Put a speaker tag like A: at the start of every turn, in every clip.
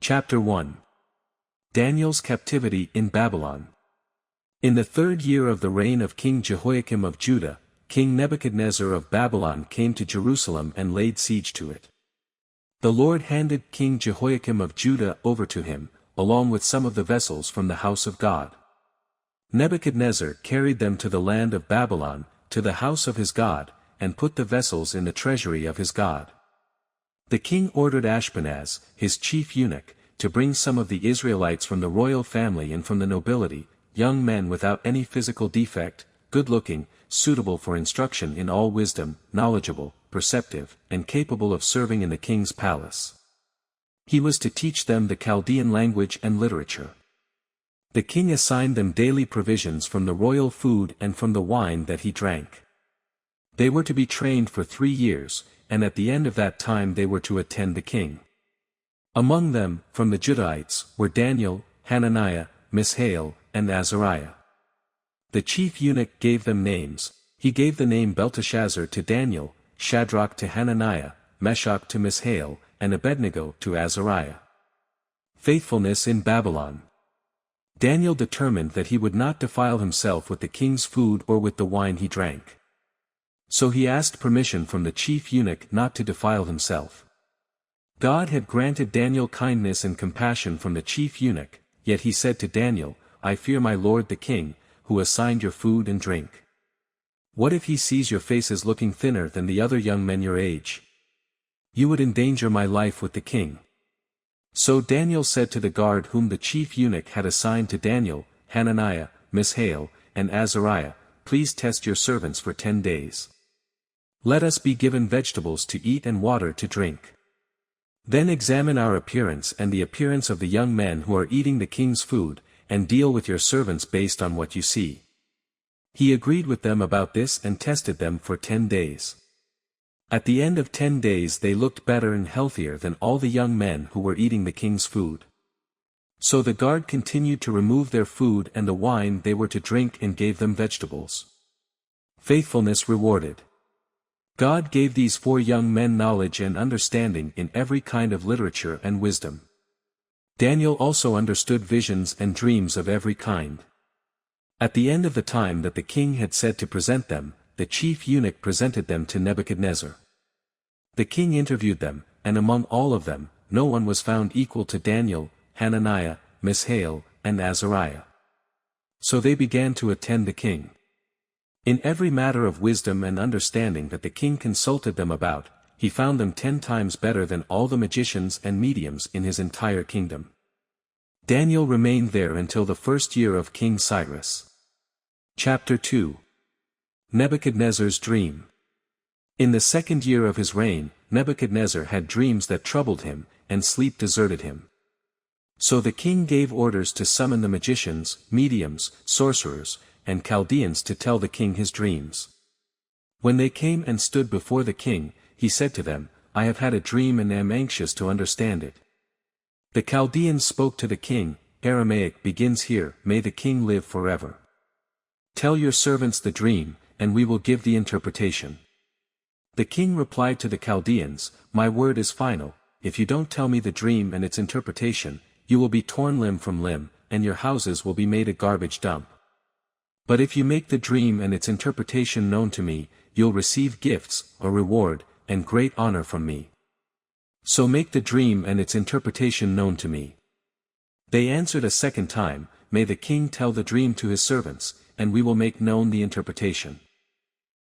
A: Chapter 1. Daniel's captivity in Babylon. In the 3rd year of the reign of King Jehoiakim of Judah, King Nebuchadnezzar of Babylon came to Jerusalem and laid siege to it. The Lord handed King Jehoiakim of Judah over to him, along with some of the vessels from the house of God. Nebuchadnezzar carried them to the land of Babylon, to the house of his God, and put the vessels in the treasury of his God. The king ordered Ashpenaz, his chief eunuch, to bring some of the Israelites from the royal family and from the nobility, young men without any physical defect, good-looking, suitable for instruction in all wisdom, knowledgeable, perceptive, and capable of serving in the king's palace. He was to teach them the Chaldean language and literature. The king assigned them daily provisions from the royal food and from the wine that he drank. They were to be trained for 3 years, and at the end of that time they were to attend the king. Among them, from the Judahites, were Daniel, Hananiah, Mishael, and Azariah. The chief eunuch gave them names. He gave the name Belteshazzar to Daniel, Shadrach to Hananiah, Meshach to Mishael, and Abednego to Azariah. Faithfulness in Babylon. Daniel determined that he would not defile himself with the king's food or with the wine he drank. So he asked permission from the chief eunuch not to defile himself. God had granted Daniel kindness and compassion from the chief eunuch, yet he said to Daniel, "I fear my lord the king, who assigned your food and drink. What if he sees your face as looking thinner than the other young men your age? You would endanger my life with the king." So Daniel said to the guard whom the chief eunuch had assigned to Daniel, Hananiah, Mishael, and Azariah, "Please test your servants for 10 days. Let us be given vegetables to eat and water to drink. Then examine our appearance and the appearance of the young men who are eating the king's food, and deal with your servants based on what you see." He agreed with them about this and tested them for 10 days. At the end of 10 days they looked better and healthier than all the young men who were eating the king's food. So the guard continued to remove their food and the wine they were to drink and gave them vegetables. Faithfulness rewarded. God gave these 4 young men knowledge and understanding in every kind of literature and wisdom. Daniel also understood visions and dreams of every kind. At the end of the time that the king had said to present them, the chief eunuch presented them to Nebuchadnezzar. The king interviewed them, and among all of them, no one was found equal to Daniel, Hananiah, Mishael, and Azariah. So they began to attend the king. In every matter of wisdom and understanding that the king consulted them about, he found them 10 times better than all the magicians and mediums in his entire kingdom. Daniel remained there until the 1st year of King Cyrus. Chapter 2. Nebuchadnezzar's Dream. In the 2nd year of his reign, Nebuchadnezzar had dreams that troubled him, and sleep deserted him. So the king gave orders to summon the magicians, mediums, sorcerers, and Chaldeans to tell the king his dreams. When they came and stood before the king, he said to them, "I have had a dream and am anxious to understand it." The Chaldeans spoke to the king. Aramaic begins here, "May the king live forever. Tell your servants the dream, and we will give the interpretation." The king replied to the Chaldeans, "My word is final. If you don't tell me the dream and its interpretation, you will be torn limb from limb, and your houses will be made a garbage dump. But if you make the dream and its interpretation known to me, you'll receive gifts, a reward, and great honor from me. So make the dream and its interpretation known to me." They answered a second time, "May the king tell the dream to his servants, and we will make known the interpretation."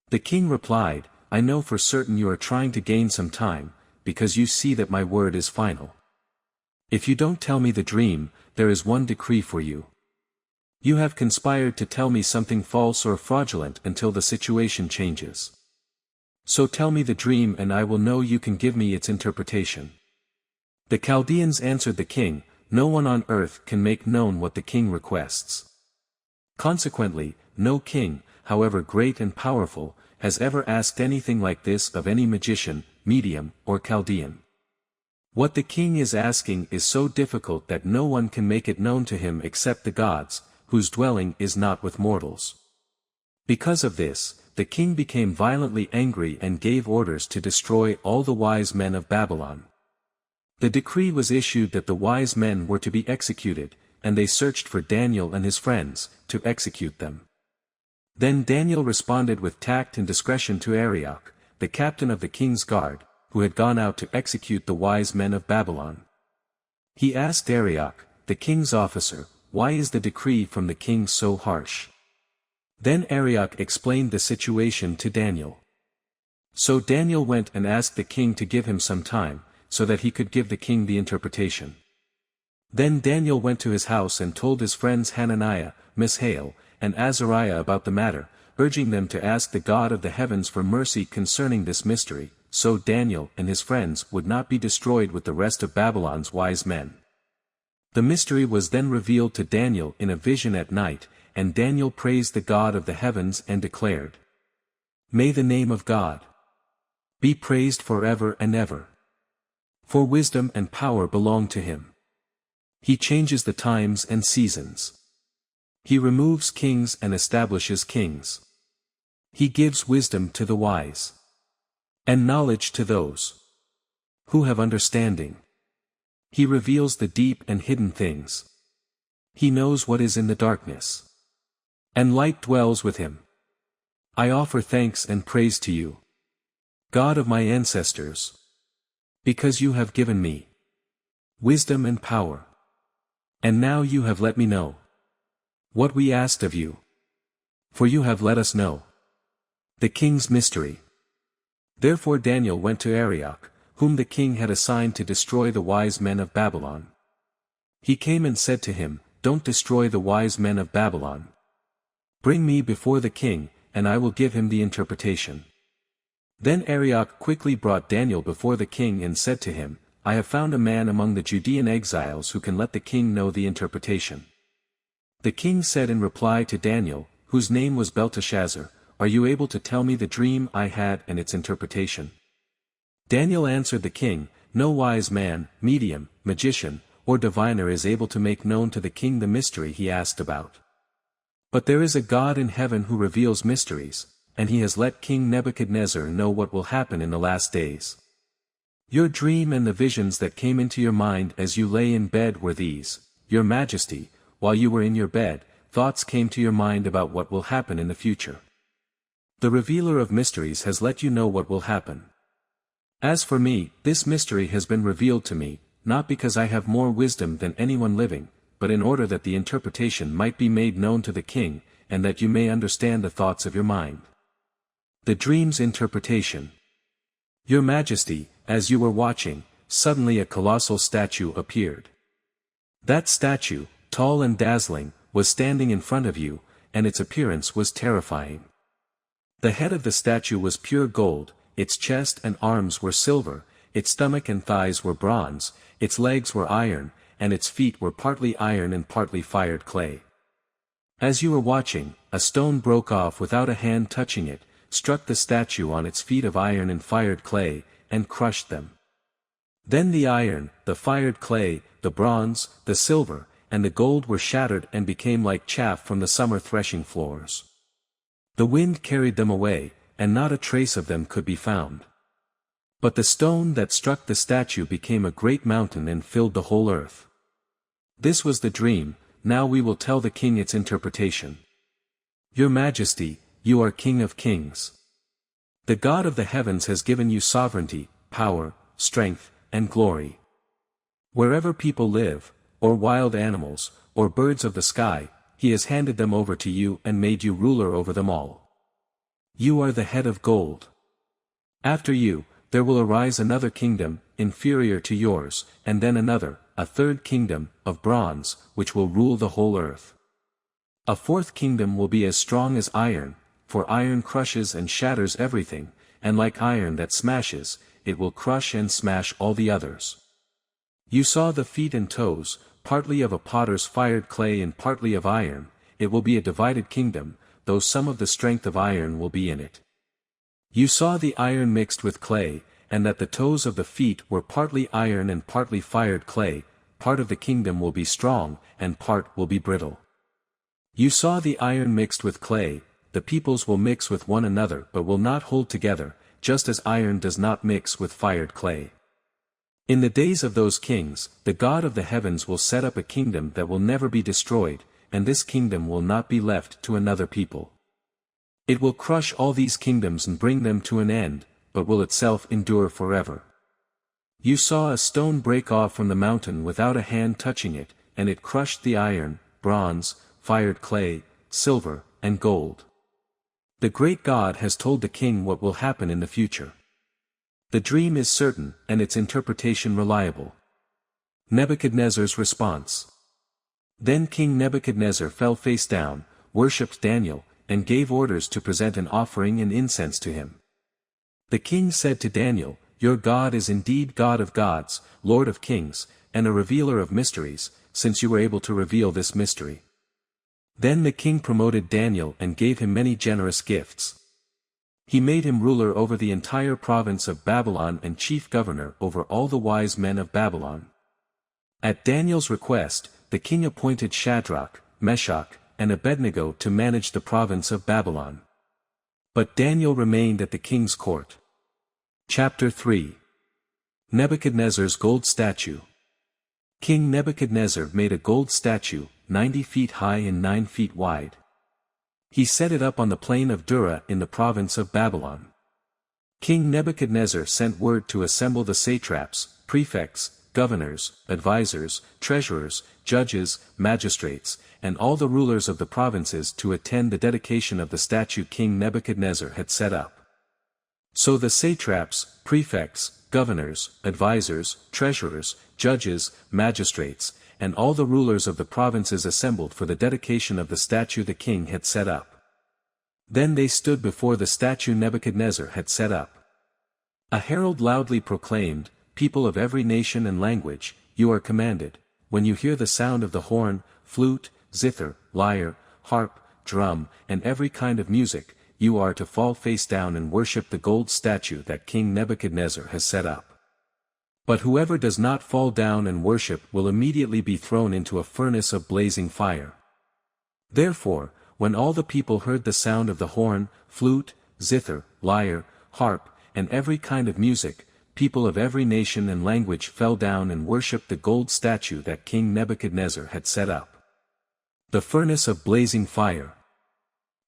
A: The king replied, "I know for certain you are trying to gain some time, because you see that my word is final. If you don't tell me the dream, there is one decree for you. You have conspired to tell me something false or fraudulent until the situation changes. So tell me the dream and I will know you can give me its interpretation." The Chaldeans answered the king, "No one on earth can make known what the king requests. Consequently, no king, however great and powerful, has ever asked anything like this of any magician, medium, or Chaldean. What the king is asking is so difficult that no one can make it known to him except the gods, whose dwelling is not with mortals." Because of this, the king became violently angry and gave orders to destroy all the wise men of Babylon. The decree was issued that the wise men were to be executed, and they searched for Daniel and his friends, to execute them. Then Daniel responded with tact and discretion to Arioch, the captain of the king's guard, who had gone out to execute the wise men of Babylon. He asked Arioch, the king's officer, "Why is the decree from the king so harsh?" Then Arioch explained the situation to Daniel. So Daniel went and asked the king to give him some time, so that he could give the king the interpretation. Then Daniel went to his house and told his friends Hananiah, Mishael, and Azariah about the matter, urging them to ask the God of the heavens for mercy concerning this mystery, so Daniel and his friends would not be destroyed with the rest of Babylon's wise men. The mystery was then revealed to Daniel in a vision at night, and Daniel praised the God of the heavens and declared, "May the name of God be praised forever and ever. For wisdom and power belong to him. He changes the times and seasons. He removes kings and establishes kings. He gives wisdom to the wise, and knowledge to those who have understanding. He reveals the deep and hidden things. He knows what is in the darkness, and light dwells with him. I offer thanks and praise to you, God of my ancestors, because you have given me wisdom and power. And now you have let me know what we asked of you, for you have let us know the king's mystery." Therefore Daniel went to Arioch, whom the king had assigned to destroy the wise men of Babylon. He came and said to him, "Don't destroy the wise men of Babylon. Bring me before the king, and I will give him the interpretation." Then Arioch quickly brought Daniel before the king and said to him, "I have found a man among the Judean exiles who can let the king know the interpretation." The king said in reply to Daniel, whose name was Belteshazzar, "Are you able to tell me the dream I had and its interpretation?" Daniel answered the king, "No wise man, medium, magician, or diviner is able to make known to the king the mystery he asked about. But there is a God in heaven who reveals mysteries, and he has let King Nebuchadnezzar know what will happen in the last days. Your dream and the visions that came into your mind as you lay in bed were these: Your Majesty, while you were in your bed, thoughts came to your mind about what will happen in the future. The revealer of mysteries has let you know what will happen. As for me, this mystery has been revealed to me, not because I have more wisdom than anyone living, but in order that the interpretation might be made known to the king, and that you may understand the thoughts of your mind. The dream's interpretation. Your Majesty, as you were watching, suddenly a colossal statue appeared. That statue, tall and dazzling, was standing in front of you, and its appearance was terrifying. The head of the statue was pure gold, its chest and arms were silver, its stomach and thighs were bronze, its legs were iron, and its feet were partly iron and partly fired clay. As you were watching, a stone broke off without a hand touching it, struck the statue on its feet of iron and fired clay, and crushed them. Then the iron, the fired clay, the bronze, the silver, and the gold were shattered and became like chaff from the summer threshing floors. The wind carried them away, and not a trace of them could be found. But the stone that struck the statue became a great mountain and filled the whole earth. This was the dream. Now we will tell the king its interpretation. Your Majesty, you are King of Kings. The God of the heavens has given you sovereignty, power, strength, and glory. Wherever people live, or wild animals, or birds of the sky, he has handed them over to you and made you ruler over them all. You are the head of gold. After you, there will arise another kingdom, inferior to yours, and then another, a third kingdom, of bronze, which will rule the whole earth. A fourth kingdom will be as strong as iron, for iron crushes and shatters everything, and like iron that smashes, it will crush and smash all the others. You saw the feet and toes, partly of a potter's fired clay and partly of iron. It will be a divided kingdom, though some of the strength of iron will be in it. You saw the iron mixed with clay, and that the toes of the feet were partly iron and partly fired clay. Part of the kingdom will be strong, and part will be brittle. You saw the iron mixed with clay. The peoples will mix with one another but will not hold together, just as iron does not mix with fired clay. In the days of those kings, the God of the heavens will set up a kingdom that will never be destroyed, and this kingdom will not be left to another people. It will crush all these kingdoms and bring them to an end, but will itself endure forever. You saw a stone break off from the mountain without a hand touching it, and it crushed the iron, bronze, fired clay, silver, and gold. The great God has told the king what will happen in the future. The dream is certain, and its interpretation reliable. Nebuchadnezzar's response. Then King Nebuchadnezzar fell face down, worshipped Daniel, and gave orders to present an offering and incense to him. The king said to Daniel, "Your God is indeed God of gods, Lord of kings, and a revealer of mysteries, since you were able to reveal this mystery." Then the king promoted Daniel and gave him many generous gifts. He made him ruler over the entire province of Babylon and chief governor over all the wise men of Babylon. At Daniel's request, the king appointed Shadrach, Meshach, and Abednego to manage the province of Babylon. But Daniel remained at the king's court. Chapter 3. Nebuchadnezzar's Gold Statue. King Nebuchadnezzar made a gold statue, 90 feet high and 9 feet wide. He set it up on the plain of Dura in the province of Babylon. King Nebuchadnezzar sent word to assemble the satraps, prefects, governors, advisors, treasurers, judges, magistrates, and all the rulers of the provinces to attend the dedication of the statue King Nebuchadnezzar had set up. So the satraps, prefects, governors, advisors, treasurers, judges, magistrates, and all the rulers of the provinces assembled for the dedication of the statue the king had set up. Then they stood before the statue Nebuchadnezzar had set up. A herald loudly proclaimed, "People of every nation and language, you are commanded, when you hear the sound of the horn, flute, zither, lyre, harp, drum, and every kind of music, you are to fall face down and worship the gold statue that King Nebuchadnezzar has set up. But whoever does not fall down and worship will immediately be thrown into a furnace of blazing fire." Therefore, when all the people heard the sound of the horn, flute, zither, lyre, harp, and every kind of music, people of every nation and language fell down and worshipped the gold statue that King Nebuchadnezzar had set up. The furnace of blazing fire.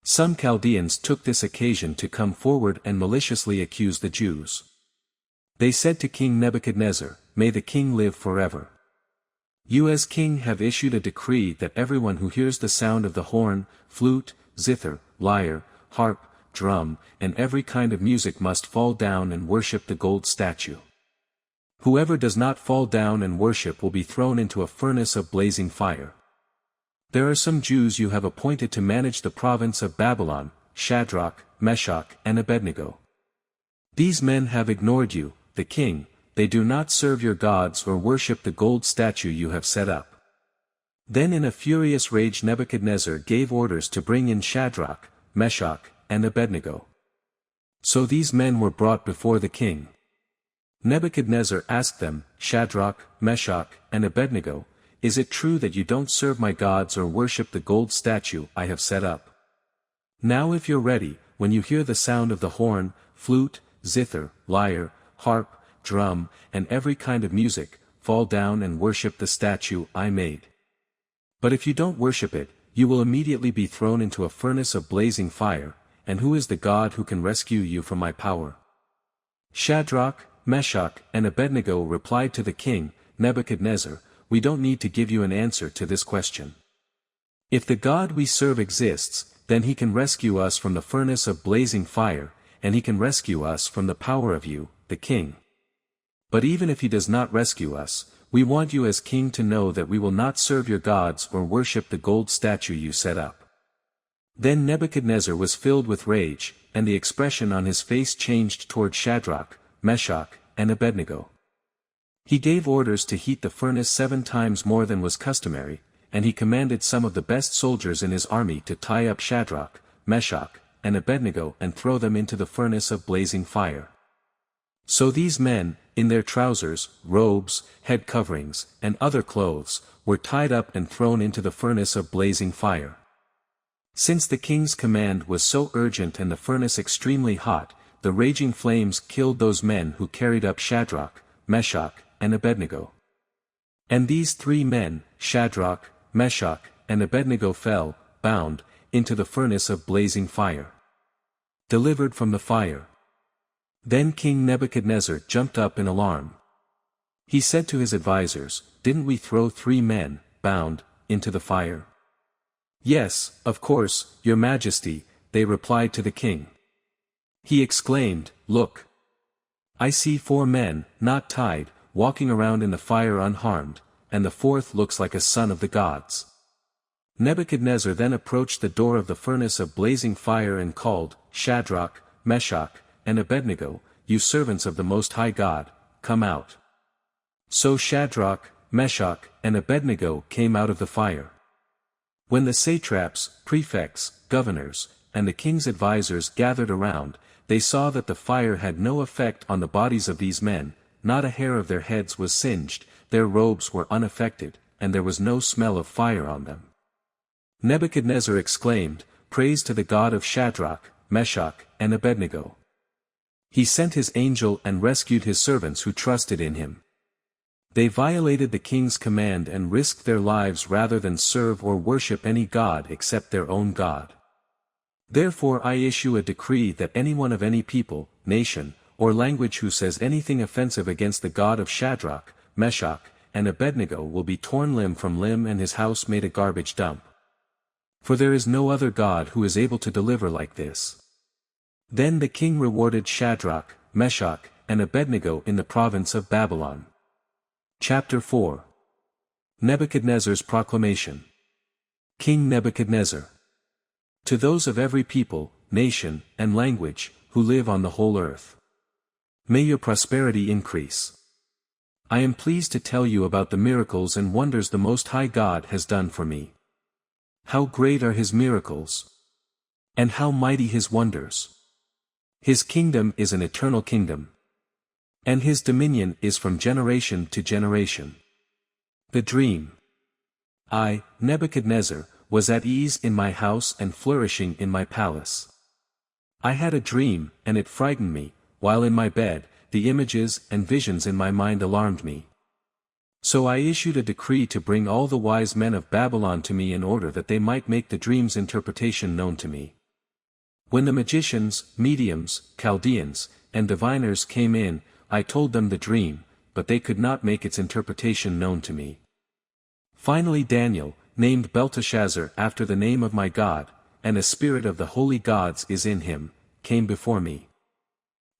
A: Some Chaldeans took this occasion to come forward and maliciously accuse the Jews. They said to King Nebuchadnezzar, "May the king live forever. You as king have issued a decree that everyone who hears the sound of the horn, flute, zither, lyre, harp, drum, and every kind of music must fall down and worship the gold statue. Whoever does not fall down and worship will be thrown into a furnace of blazing fire. There are some Jews you have appointed to manage the province of Babylon, Shadrach, Meshach, and Abednego. These men have ignored you, the king, they do not serve your gods or worship the gold statue you have set up." Then in a furious rage Nebuchadnezzar gave orders to bring in Shadrach, Meshach, and Abednego. So these men were brought before the king. Nebuchadnezzar asked them, "Shadrach, Meshach, and Abednego, is it true that you don't serve my gods or worship the gold statue I have set up? Now if you're ready, when you hear the sound of the horn, flute, zither, lyre, harp, drum, and every kind of music, fall down and worship the statue I made. But if you don't worship it, you will immediately be thrown into a furnace of blazing fire, and who is the God who can rescue you from my power?" Shadrach, Meshach, and Abednego replied to the king, "Nebuchadnezzar, we don't need to give you an answer to this question. If the God we serve exists, then he can rescue us from the furnace of blazing fire, and he can rescue us from the power of you, the king. But even if he does not rescue us, we want you as king to know that we will not serve your gods or worship the gold statue you set up." Then Nebuchadnezzar was filled with rage, and the expression on his face changed toward Shadrach, Meshach, and Abednego. He gave orders to heat the furnace 7 times more than was customary, and he commanded some of the best soldiers in his army to tie up Shadrach, Meshach, and Abednego and throw them into the furnace of blazing fire. So these men, in their trousers, robes, head coverings, and other clothes, were tied up and thrown into the furnace of blazing fire. Since the king's command was so urgent and the furnace extremely hot, the raging flames killed those men who carried up Shadrach, Meshach, and Abednego. And these 3 men, Shadrach, Meshach, and Abednego fell, bound, into the furnace of blazing fire. Delivered from the fire. Then King Nebuchadnezzar jumped up in alarm. He said to his advisers, "Didn't we throw 3 men, bound, into the fire?" "Yes, of course, your majesty," they replied to the king. He exclaimed, "Look! I see 4 men, not tied, walking around in the fire unharmed, and the 4th looks like a son of the gods." Nebuchadnezzar then approached the door of the furnace of blazing fire and called, "Shadrach, Meshach, and Abednego, you servants of the Most High God, come out." So Shadrach, Meshach, and Abednego came out of the fire. When the satraps, prefects, governors, and the king's advisers gathered around, they saw that the fire had no effect on the bodies of these men, not a hair of their heads was singed, their robes were unaffected, and there was no smell of fire on them. Nebuchadnezzar exclaimed, "Praise to the God of Shadrach, Meshach, and Abednego. He sent his angel and rescued his servants who trusted in him. They violated the king's command and risked their lives rather than serve or worship any god except their own God. Therefore I issue a decree that anyone of any people, nation, or language who says anything offensive against the God of Shadrach, Meshach, and Abednego will be torn limb from limb and his house made a garbage dump. For there is no other God who is able to deliver like this." Then the king rewarded Shadrach, Meshach, and Abednego in the province of Babylon. Chapter 4. Nebuchadnezzar's Proclamation. King Nebuchadnezzar. To those of every people, nation, and language, who live on the whole earth. May your prosperity increase. I am pleased to tell you about the miracles and wonders the Most High God has done for me. How great are his miracles! And how mighty his wonders! His kingdom is an eternal kingdom. And his dominion is from generation to generation. The dream. I, Nebuchadnezzar, was at ease in my house and flourishing in my palace. I had a dream, and it frightened me, while in my bed, the images and visions in my mind alarmed me. So I issued a decree to bring all the wise men of Babylon to me in order that they might make the dream's interpretation known to me. When the magicians, mediums, Chaldeans, and diviners came in, I told them the dream, but they could not make its interpretation known to me. Finally Daniel, named Belteshazzar after the name of my God, and a spirit of the holy gods is in him, came before me.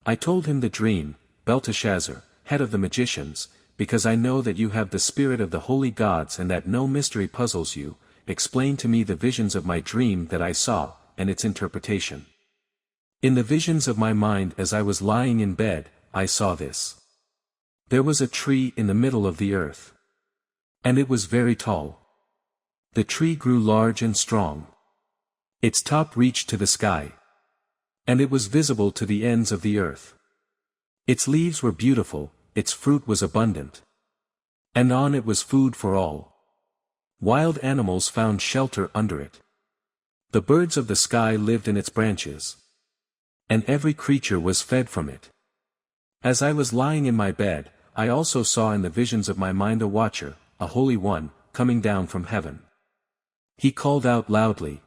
A: I told him the dream, "Belteshazzar, head of the magicians, because I know that you have the spirit of the holy gods and that no mystery puzzles you, explain to me the visions of my dream that I saw, and its interpretation." In the visions of my mind as I was lying in bed, I saw this. There was a tree in the middle of the earth. And it was very tall. The tree grew large and strong. Its top reached to the sky. And it was visible to the ends of the earth. Its leaves were beautiful, its fruit was abundant. And on it was food for all. Wild animals found shelter under it. The birds of the sky lived in its branches. And every creature was fed from it. As I was lying in my bed, I also saw in the visions of my mind a watcher, a holy one, coming down from heaven. He called out loudly,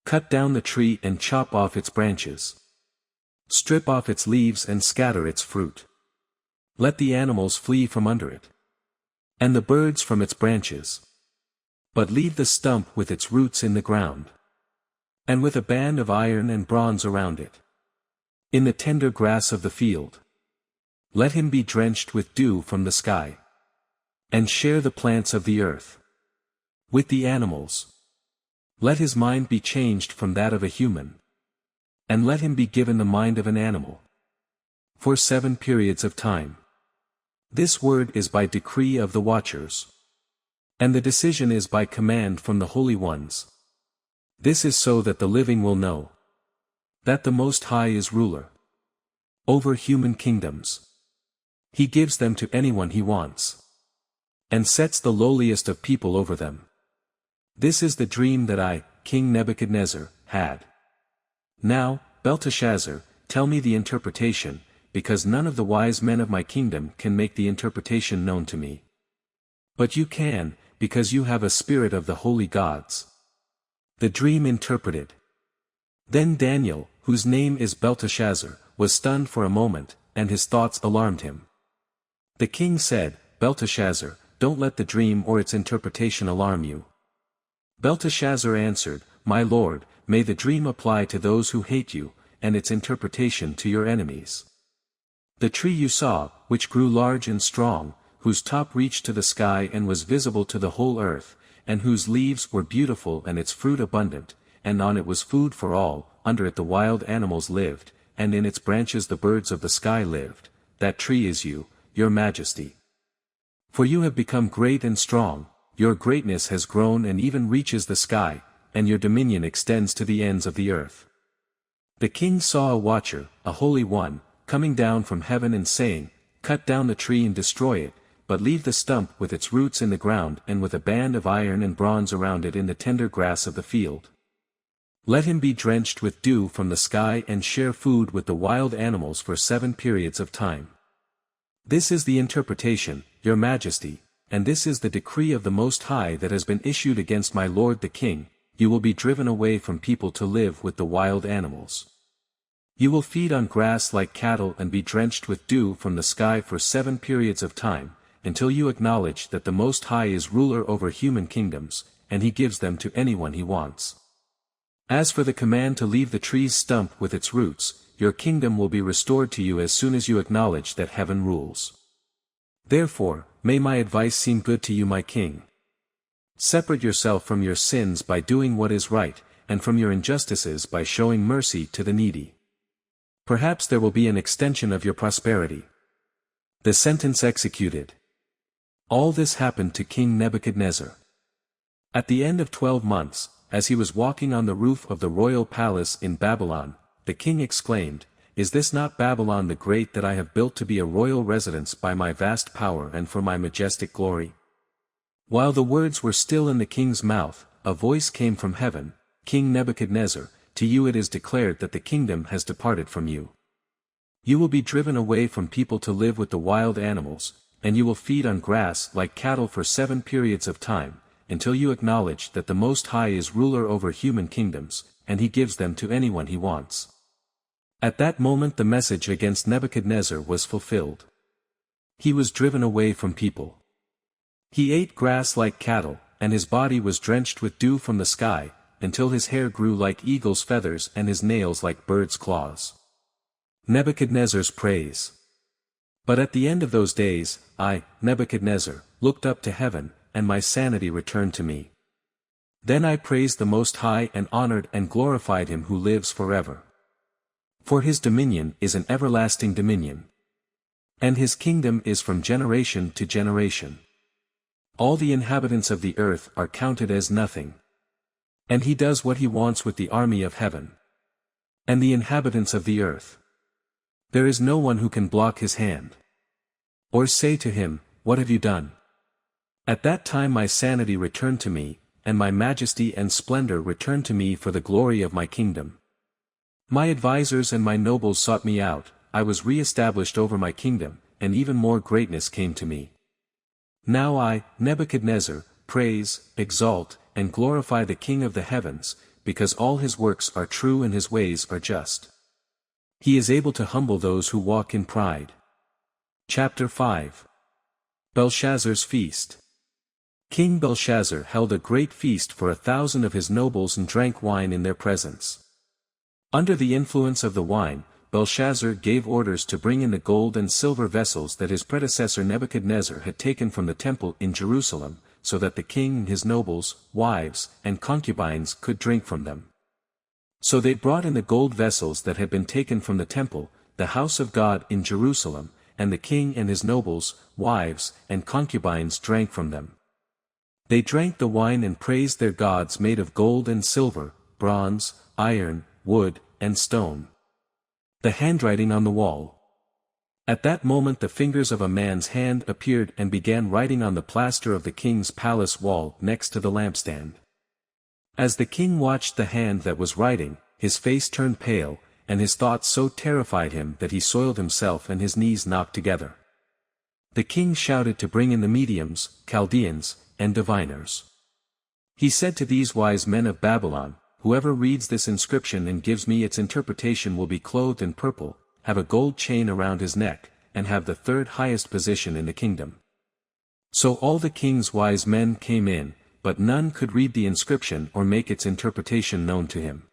A: "Cut down the tree and chop off its branches. Strip off its leaves and scatter its fruit. Let the animals flee from under it. And the birds from its branches. But leave the stump with its roots in the ground. And with a band of iron and bronze around it. In the tender grass of the field. Let him be drenched with dew from the sky. And share the plants of the earth. With the animals. Let his mind be changed from that of a human. And let him be given the mind of an animal. For 7 periods of time. This word is by decree of the watchers. And the decision is by command from the holy ones. This is so that the living will know. That the Most High is ruler. Over human kingdoms. He gives them to anyone he wants. And sets the lowliest of people over them. This is the dream that I, King Nebuchadnezzar, had. Now, Belteshazzar, tell me the interpretation, because none of the wise men of my kingdom can make the interpretation known to me. But you can, because you have a spirit of the holy gods. The dream interpreted. Then Daniel, whose name is Belteshazzar, was stunned for a moment, and his thoughts alarmed him. The king said, Belteshazzar, don't let the dream or its interpretation alarm you. Belteshazzar answered, My lord, may the dream apply to those who hate you, and its interpretation to your enemies. The tree you saw, which grew large and strong, whose top reached to the sky and was visible to the whole earth, and whose leaves were beautiful and its fruit abundant, and on it was food for all, under it the wild animals lived, and in its branches the birds of the sky lived, that tree is you, your majesty. For you have become great and strong, your greatness has grown and even reaches the sky, and your dominion extends to the ends of the earth. The king saw a watcher, a holy one, coming down from heaven and saying, Cut down the tree and destroy it, but leave the stump with its roots in the ground and with a band of iron and bronze around it in the tender grass of the field. Let him be drenched with dew from the sky and share food with the wild animals for 7 periods of time. This is the interpretation, your majesty, and this is the decree of the Most High that has been issued against my lord the king, you will be driven away from people to live with the wild animals. You will feed on grass like cattle and be drenched with dew from the sky for 7 periods of time, until you acknowledge that the Most High is ruler over human kingdoms, and he gives them to anyone he wants. As for the command to leave the tree's stump with its roots, your kingdom will be restored to you as soon as you acknowledge that heaven rules. Therefore, may my advice seem good to you, my king. Separate yourself from your sins by doing what is right, and from your injustices by showing mercy to the needy. Perhaps there will be an extension of your prosperity. The sentence executed. All this happened to King Nebuchadnezzar. At the end of 12 months, as he was walking on the roof of the royal palace in Babylon, the king exclaimed, Is this not Babylon the Great that I have built to be a royal residence by my vast power and for my majestic glory? While the words were still in the king's mouth, a voice came from heaven, King Nebuchadnezzar, to you it is declared that the kingdom has departed from you. You will be driven away from people to live with the wild animals, and you will feed on grass like cattle for 7 periods of time, until you acknowledge that the Most High is ruler over human kingdoms, and he gives them to anyone he wants. At that moment the message against Nebuchadnezzar was fulfilled. He was driven away from people. He ate grass like cattle, and his body was drenched with dew from the sky, until his hair grew like eagle's feathers and his nails like birds' claws. Nebuchadnezzar's praise. But at the end of those days, I, Nebuchadnezzar, looked up to heaven, and my sanity returned to me. Then I praised the Most High and honored and glorified him who lives forever. For his dominion is an everlasting dominion. And his kingdom is from generation to generation. All the inhabitants of the earth are counted as nothing. And he does what he wants with the army of heaven. And the inhabitants of the earth. There is no one who can block his hand. Or say to him, What have you done? At that time my sanity returned to me, and my majesty and splendor returned to me for the glory of my kingdom. My advisers and my nobles sought me out, I was re-established over my kingdom, and even more greatness came to me. Now I, Nebuchadnezzar, praise, exalt, and glorify the King of the heavens, because all his works are true and his ways are just. He is able to humble those who walk in pride. Chapter 5. Belshazzar's Feast. King Belshazzar held a great feast for 1,000 of his nobles and drank wine in their presence. Under the influence of the wine, Belshazzar gave orders to bring in the gold and silver vessels that his predecessor Nebuchadnezzar had taken from the temple in Jerusalem, so that the king and his nobles, wives, and concubines could drink from them. So they brought in the gold vessels that had been taken from the temple, the house of God in Jerusalem, and the king and his nobles, wives, and concubines drank from them. They drank the wine and praised their gods made of gold and silver, bronze, iron, wood, and stone. The handwriting on the wall. At that moment the fingers of a man's hand appeared and began writing on the plaster of the king's palace wall next to the lampstand. As the king watched the hand that was writing, his face turned pale, and his thoughts so terrified him that he soiled himself and his knees knocked together. The king shouted to bring in the mediums, Chaldeans, and diviners. He said to these wise men of Babylon, "Whoever reads this inscription and gives me its interpretation will be clothed in purple, have a gold chain around his neck, and have the third highest position in the kingdom." So all the king's wise men came in, but none could read the inscription or make its interpretation known to him.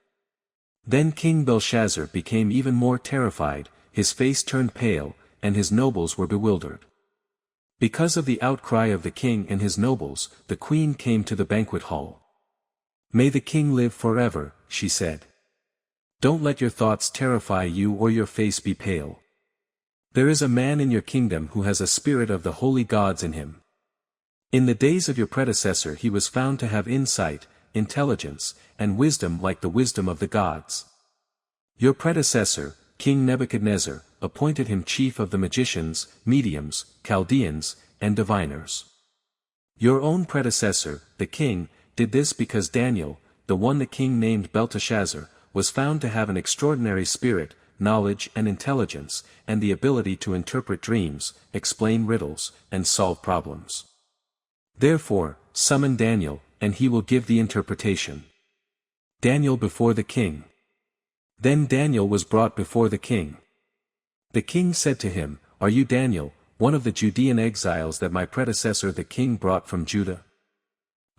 A: Then King Belshazzar became even more terrified, his face turned pale, and his nobles were bewildered. Because of the outcry of the king and his nobles, the queen came to the banquet hall. "May the king live forever," she said. "Don't let your thoughts terrify you or your face be pale. There is a man in your kingdom who has a spirit of the holy gods in him. In the days of your predecessor he was found to have insight, intelligence, and wisdom like the wisdom of the gods. Your predecessor, King Nebuchadnezzar, appointed him chief of the magicians, mediums, Chaldeans, and diviners. Your own predecessor, the king, did this because Daniel, the one the king named Belteshazzar, was found to have an extraordinary spirit, knowledge and intelligence, and the ability to interpret dreams, explain riddles, and solve problems. Therefore, summon Daniel, and he will give the interpretation." Daniel before the king. Then Daniel was brought before the king. The king said to him, "Are you Daniel, one of the Judean exiles that my predecessor the king brought from Judah?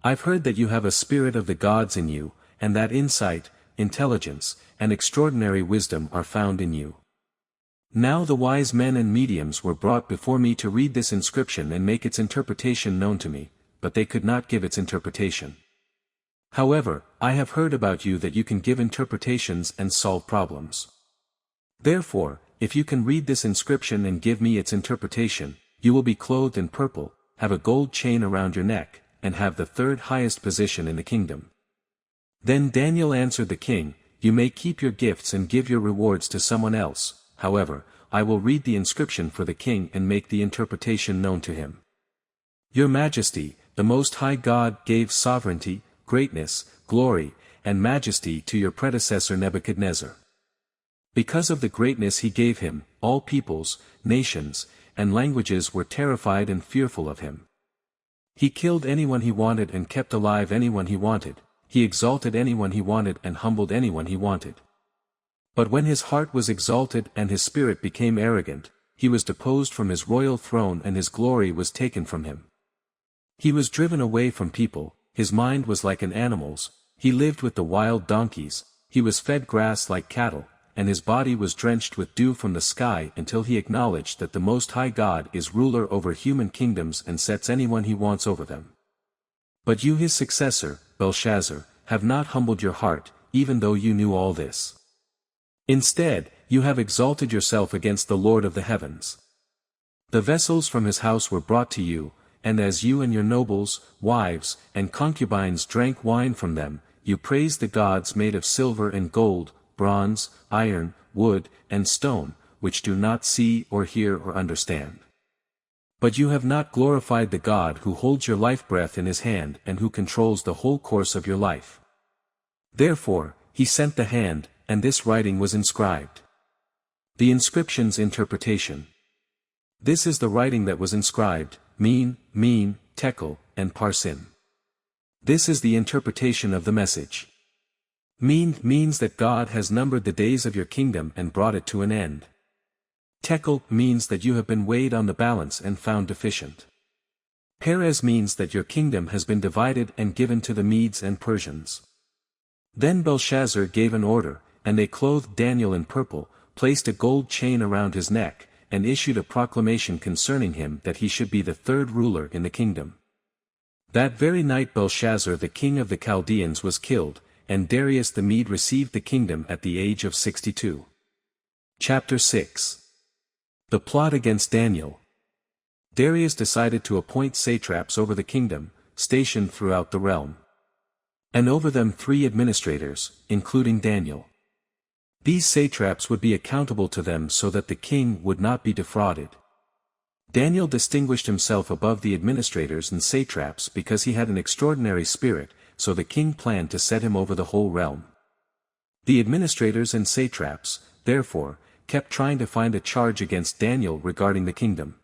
A: I've heard that you have a spirit of the gods in you, and that insight, intelligence, and extraordinary wisdom are found in you. Now the wise men and mediums were brought before me to read this inscription and make its interpretation known to me, but they could not give its interpretation. However, I have heard about you that you can give interpretations and solve problems. Therefore, if you can read this inscription and give me its interpretation, you will be clothed in purple, have a gold chain around your neck, and have the third highest position in the kingdom." Then Daniel answered the king, "You may keep your gifts and give your rewards to someone else, however, I will read the inscription for the king and make the interpretation known to him. Your Majesty, the Most High God gave sovereignty, greatness, glory, and majesty to your predecessor Nebuchadnezzar. Because of the greatness he gave him, all peoples, nations, and languages were terrified and fearful of him. He killed anyone he wanted and kept alive anyone he wanted, he exalted anyone he wanted and humbled anyone he wanted. But when his heart was exalted and his spirit became arrogant, he was deposed from his royal throne and his glory was taken from him. He was driven away from people, his mind was like an animal's, he lived with the wild donkeys, he was fed grass like cattle, and his body was drenched with dew from the sky until he acknowledged that the Most High God is ruler over human kingdoms and sets anyone he wants over them. But you his successor, Belshazzar, have not humbled your heart, even though you knew all this. Instead, you have exalted yourself against the Lord of the heavens. The vessels from his house were brought to you, and as you and your nobles, wives, and concubines drank wine from them, you praised the gods made of silver and gold, bronze, iron, wood, and stone, which do not see or hear or understand. But you have not glorified the God who holds your life breath in his hand and who controls the whole course of your life. Therefore, he sent the hand, and this writing was inscribed. The inscription's interpretation. This is the writing that was inscribed, Mene, Mene, Tekel, and Parsin. This is the interpretation of the message. Mene means that God has numbered the days of your kingdom and brought it to an end. Tekel means that you have been weighed on the balance and found deficient. Perez means that your kingdom has been divided and given to the Medes and Persians. Then Belshazzar gave an order, and they clothed Daniel in purple, placed a gold chain around his neck, and issued a proclamation concerning him that he should be the third ruler in the kingdom. That very night Belshazzar the king of the Chaldeans was killed, and Darius the Mede received the kingdom at the age of 62. Chapter 6. The plot against Daniel. Darius decided to appoint satraps over the kingdom, stationed throughout the realm. And over them 3 administrators, including Daniel. These satraps would be accountable to them so that the king would not be defrauded. Daniel distinguished himself above the administrators and satraps because he had an extraordinary spirit, so the king planned to set him over the whole realm. The administrators and satraps, therefore, kept trying to find a charge against Daniel regarding the kingdom.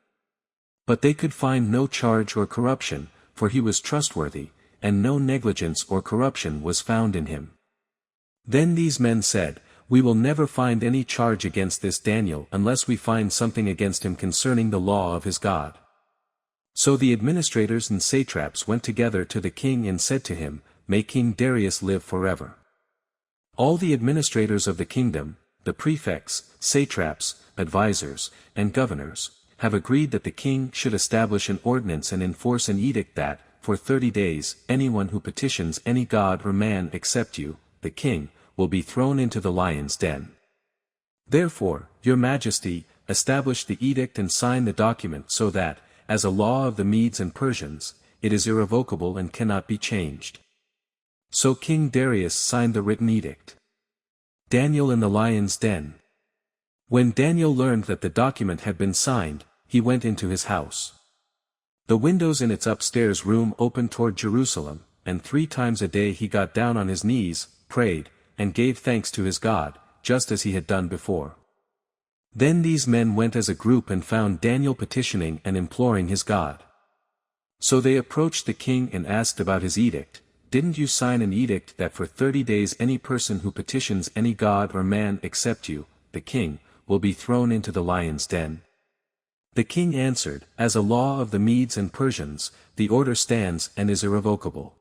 A: But they could find no charge or corruption, for he was trustworthy, and no negligence or corruption was found in him. Then these men said, "We will never find any charge against this Daniel unless we find something against him concerning the law of his God." So the administrators and satraps went together to the king and said to him, "May King Darius live forever." All the administrators of the kingdom, the prefects, satraps, advisors, and governors, have agreed that the king should establish an ordinance and enforce an edict that, for 30 days, anyone who petitions any god or man except you, the king, will be thrown into the lion's den. Therefore, your majesty, establish the edict and sign the document so that, as a law of the Medes and Persians, it is irrevocable and cannot be changed. So King Darius signed the written edict. Daniel in the lion's den. When Daniel learned that the document had been signed, he went into his house. The windows in its upstairs room opened toward Jerusalem, and 3 times a day he got down on his knees, prayed, and gave thanks to his God, just as he had done before. Then these men went as a group and found Daniel petitioning and imploring his God. So they approached the king and asked about his edict. "Didn't you sign an edict that for 30 days any person who petitions any god or man except you, the king, will be thrown into the lion's den?" The king answered, "As a law of the Medes and Persians, the order stands and is irrevocable."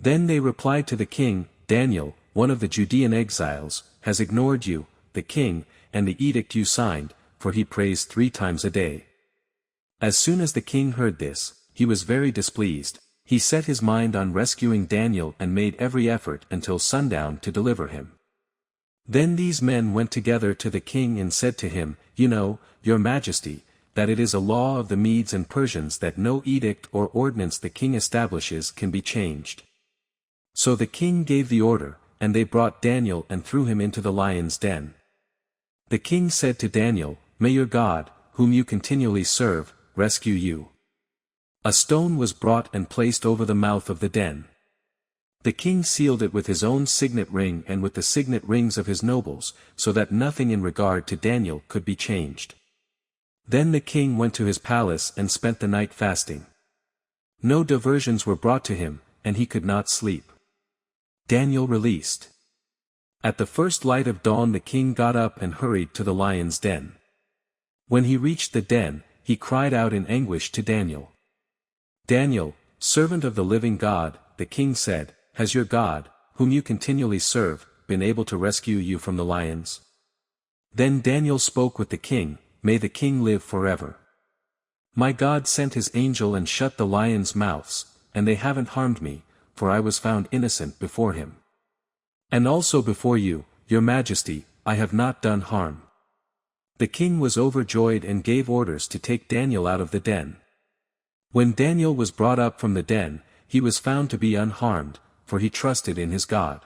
A: Then they replied to the king, "Daniel, one of the Judean exiles, has ignored you, the king, and the edict you signed, for he prays 3 times a day." As soon as the king heard this, he was very displeased. He set his mind on rescuing Daniel and made every effort until sundown to deliver him. Then these men went together to the king and said to him, "You know, your majesty, that it is a law of the Medes and Persians that no edict or ordinance the king establishes can be changed." So the king gave the order, and they brought Daniel and threw him into the lion's den. The king said to Daniel, "May your God, whom you continually serve, rescue you." A stone was brought and placed over the mouth of the den. The king sealed it with his own signet ring and with the signet rings of his nobles, so that nothing in regard to Daniel could be changed. Then the king went to his palace and spent the night fasting. No diversions were brought to him, and he could not sleep. Daniel released. At the first light of dawn the king got up and hurried to the lion's den. When he reached the den, he cried out in anguish to Daniel. "Daniel, servant of the living God," the king said, "has your God, whom you continually serve, been able to rescue you from the lions?" Then Daniel spoke with the king, "May the king live forever. My God sent his angel and shut the lions' mouths, and they haven't harmed me, for I was found innocent before him. And also before you, your majesty, I have not done harm." The king was overjoyed and gave orders to take Daniel out of the den. When Daniel was brought up from the den, he was found to be unharmed, for he trusted in his God.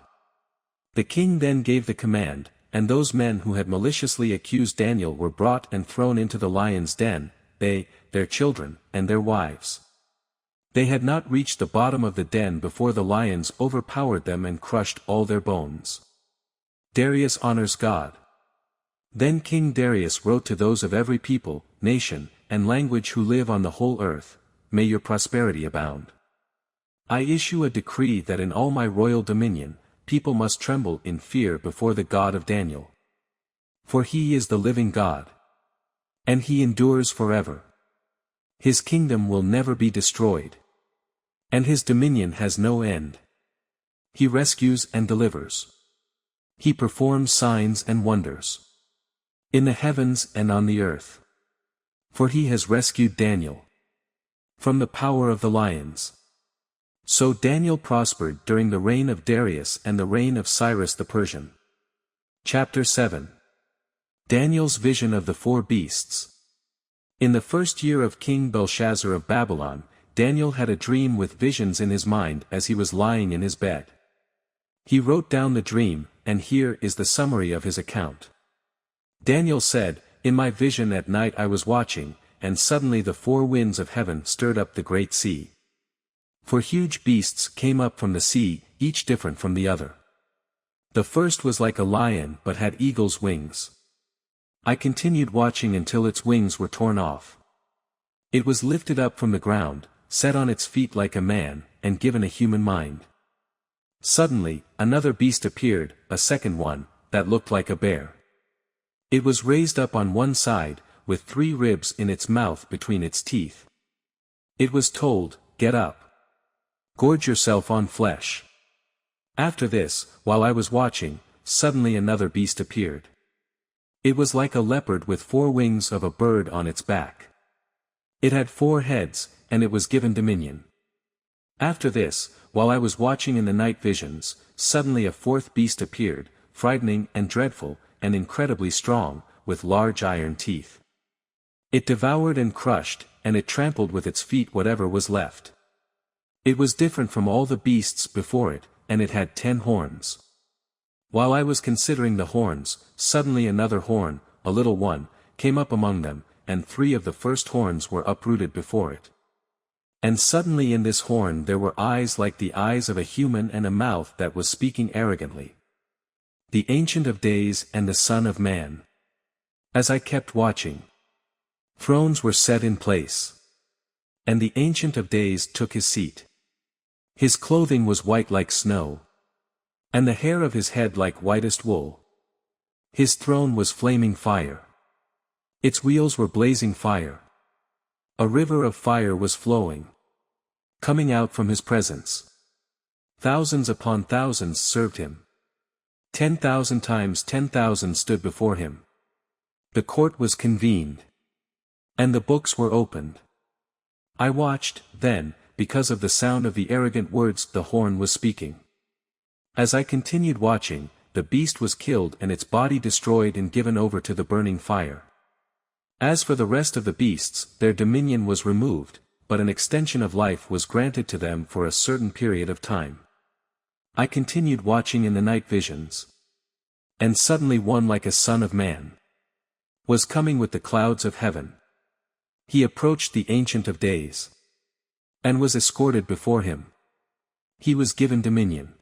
A: The king then gave the command, and those men who had maliciously accused Daniel were brought and thrown into the lion's den, they, their children, and their wives. They had not reached the bottom of the den before the lions overpowered them and crushed all their bones. Darius honors God. Then King Darius wrote to those of every people, nation, and language who live on the whole earth, "May your prosperity abound. I issue a decree that in all my royal dominion, people must tremble in fear before the God of Daniel. For he is the living God. And he endures forever. His kingdom will never be destroyed. And his dominion has no end. He rescues and delivers. He performs signs and wonders. In the heavens and on the earth. For he has rescued Daniel from the power of the lions." So Daniel prospered during the reign of Darius and the reign of Cyrus the Persian. Chapter 7. Daniel's vision of the 4 beasts. In the first year of King Belshazzar of Babylon, Daniel had a dream with visions in his mind as he was lying in his bed. He wrote down the dream, and here is the summary of his account. Daniel said, "In my vision at night I was watching, and suddenly the 4 winds of heaven stirred up the great sea. 4 huge beasts came up from the sea, each different from the other. The first was like a lion but had eagle's wings. I continued watching until its wings were torn off. It was lifted up from the ground, set on its feet like a man, and given a human mind. Suddenly, another beast appeared, a second one, that looked like a bear. It was raised up on one side, with 3 ribs in its mouth between its teeth. It was told, "Get up. Gorge yourself on flesh." After this, while I was watching, suddenly another beast appeared. It was like a leopard with 4 wings of a bird on its back. It had 4 heads, and it was given dominion. After this, while I was watching in the night visions, suddenly a 4th beast appeared, frightening and dreadful, and incredibly strong, with large iron teeth. It devoured and crushed, and it trampled with its feet whatever was left. It was different from all the beasts before it, and it had 10 horns. While I was considering the horns, suddenly another horn, a little one, came up among them, and 3 of the first horns were uprooted before it. And suddenly in this horn there were eyes like the eyes of a human and a mouth that was speaking arrogantly. The Ancient of Days and the Son of Man. As I kept watching, thrones were set in place. And the Ancient of Days took his seat. His clothing was white like snow, and the hair of his head like whitest wool. His throne was flaming fire. Its wheels were blazing fire. A river of fire was flowing, coming out from his presence. Thousands upon thousands served him. 10,000 times 10,000 stood before him. The court was convened, and the books were opened. I watched, then, because of the sound of the arrogant words the horn was speaking. As I continued watching, the beast was killed and its body destroyed and given over to the burning fire. As for the rest of the beasts, their dominion was removed, but an extension of life was granted to them for a certain period of time. I continued watching in the night visions. And suddenly one like a son of man was coming with the clouds of heaven. He approached the Ancient of Days, and was escorted before him. He was given dominion,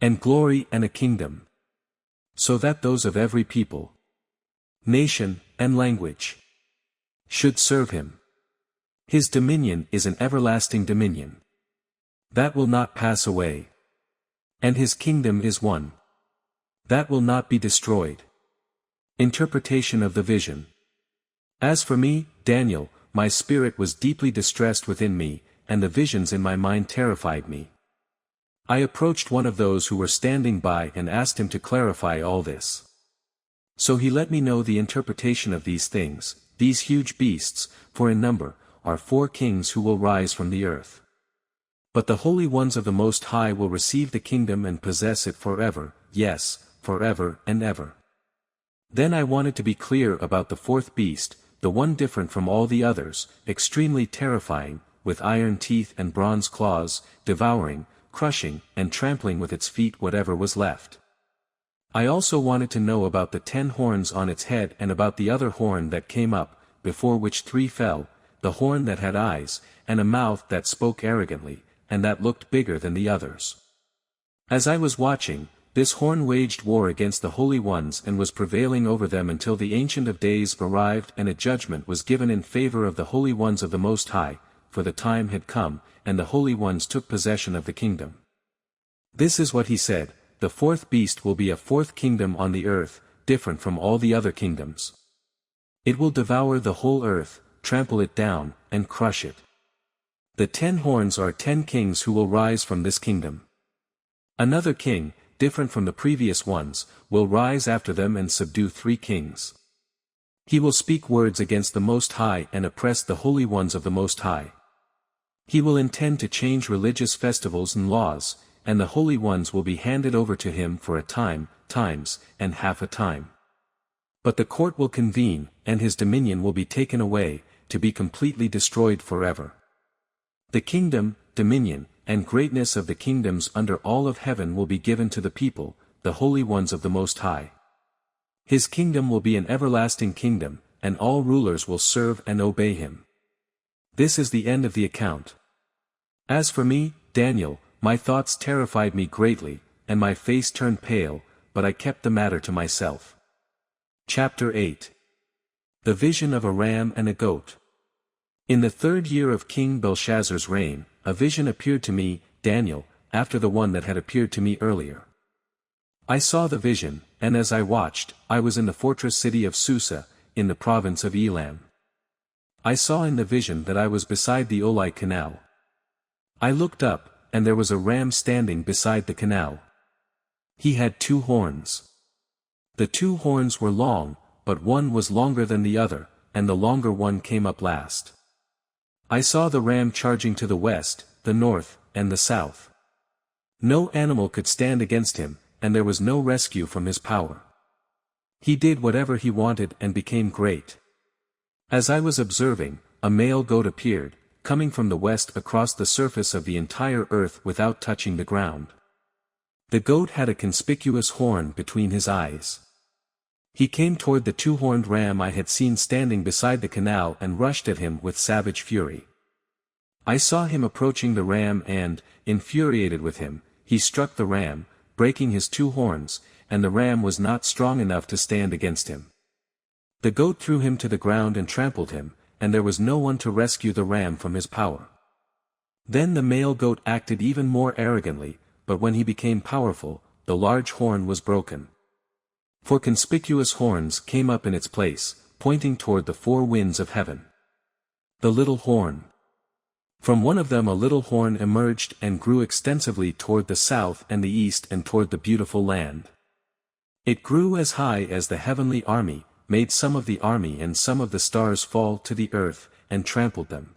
A: and glory and a kingdom, so that those of every people, nation, and language should serve him. His dominion is an everlasting dominion that will not pass away, and his kingdom is one that will not be destroyed. Interpretation of the vision. As for me, Daniel, my spirit was deeply distressed within me, and the visions in my mind terrified me. I approached one of those who were standing by and asked him to clarify all this. So he let me know the interpretation of these things. These huge beasts, for in number, are 4 kings who will rise from the earth. But the holy ones of the Most High will receive the kingdom and possess it forever, yes, forever and ever. Then I wanted to be clear about the 4th beast, the one different from all the others, extremely terrifying, with iron teeth and bronze claws, devouring, crushing, and trampling with its feet whatever was left. I also wanted to know about the 10 horns on its head and about the other horn that came up, before which 3 fell, the horn that had eyes, and a mouth that spoke arrogantly, and that looked bigger than the others. As I was watching, this horn waged war against the holy ones and was prevailing over them until the Ancient of Days arrived and a judgment was given in favor of the holy ones of the Most High, for the time had come, and the holy ones took possession of the kingdom. This is what he said: the 4th beast will be a 4th kingdom on the earth, different from all the other kingdoms. It will devour the whole earth, trample it down, and crush it. The 10 horns are 10 kings who will rise from this kingdom. Another king, different from the previous ones, will rise after them and subdue 3 kings. He will speak words against the Most High and oppress the holy ones of the Most High. He will intend to change religious festivals and laws, and the holy ones will be handed over to him for a time, times, and half a time. But the court will convene, and his dominion will be taken away, to be completely destroyed forever. The kingdom, dominion, and greatness of the kingdoms under all of heaven will be given to the people, the holy ones of the Most High. His kingdom will be an everlasting kingdom, and all rulers will serve and obey him. This is the end of the account. As for me, Daniel, my thoughts terrified me greatly, and my face turned pale, but I kept the matter to myself. Chapter 8. The Vision of a Ram and a Goat. In the 3rd year of King Belshazzar's reign, a vision appeared to me, Daniel, after the one that had appeared to me earlier. I saw the vision, and as I watched, I was in the fortress city of Susa, in the province of Elam. I saw in the vision that I was beside the Ulai Canal. I looked up, and there was a ram standing beside the canal. He had 2 horns. The 2 horns were long, but one was longer than the other, and the longer one came up last. I saw the ram charging to the west, the north, and the south. No animal could stand against him, and there was no rescue from his power. He did whatever he wanted and became great. As I was observing, a male goat appeared, coming from the west across the surface of the entire earth without touching the ground. The goat had a conspicuous horn between his eyes. He came toward the 2-horned ram I had seen standing beside the canal and rushed at him with savage fury. I saw him approaching the ram and, infuriated with him, he struck the ram, breaking his 2 horns, and the ram was not strong enough to stand against him. The goat threw him to the ground and trampled him, and there was no one to rescue the ram from his power. Then the male goat acted even more arrogantly, but when he became powerful, the large horn was broken. 4 conspicuous horns came up in its place, pointing toward the 4 winds of heaven. The little horn. From one of them a little horn emerged and grew extensively toward the south and the east and toward the beautiful land. It grew as high as the heavenly army, made some of the army and some of the stars fall to the earth, and trampled them.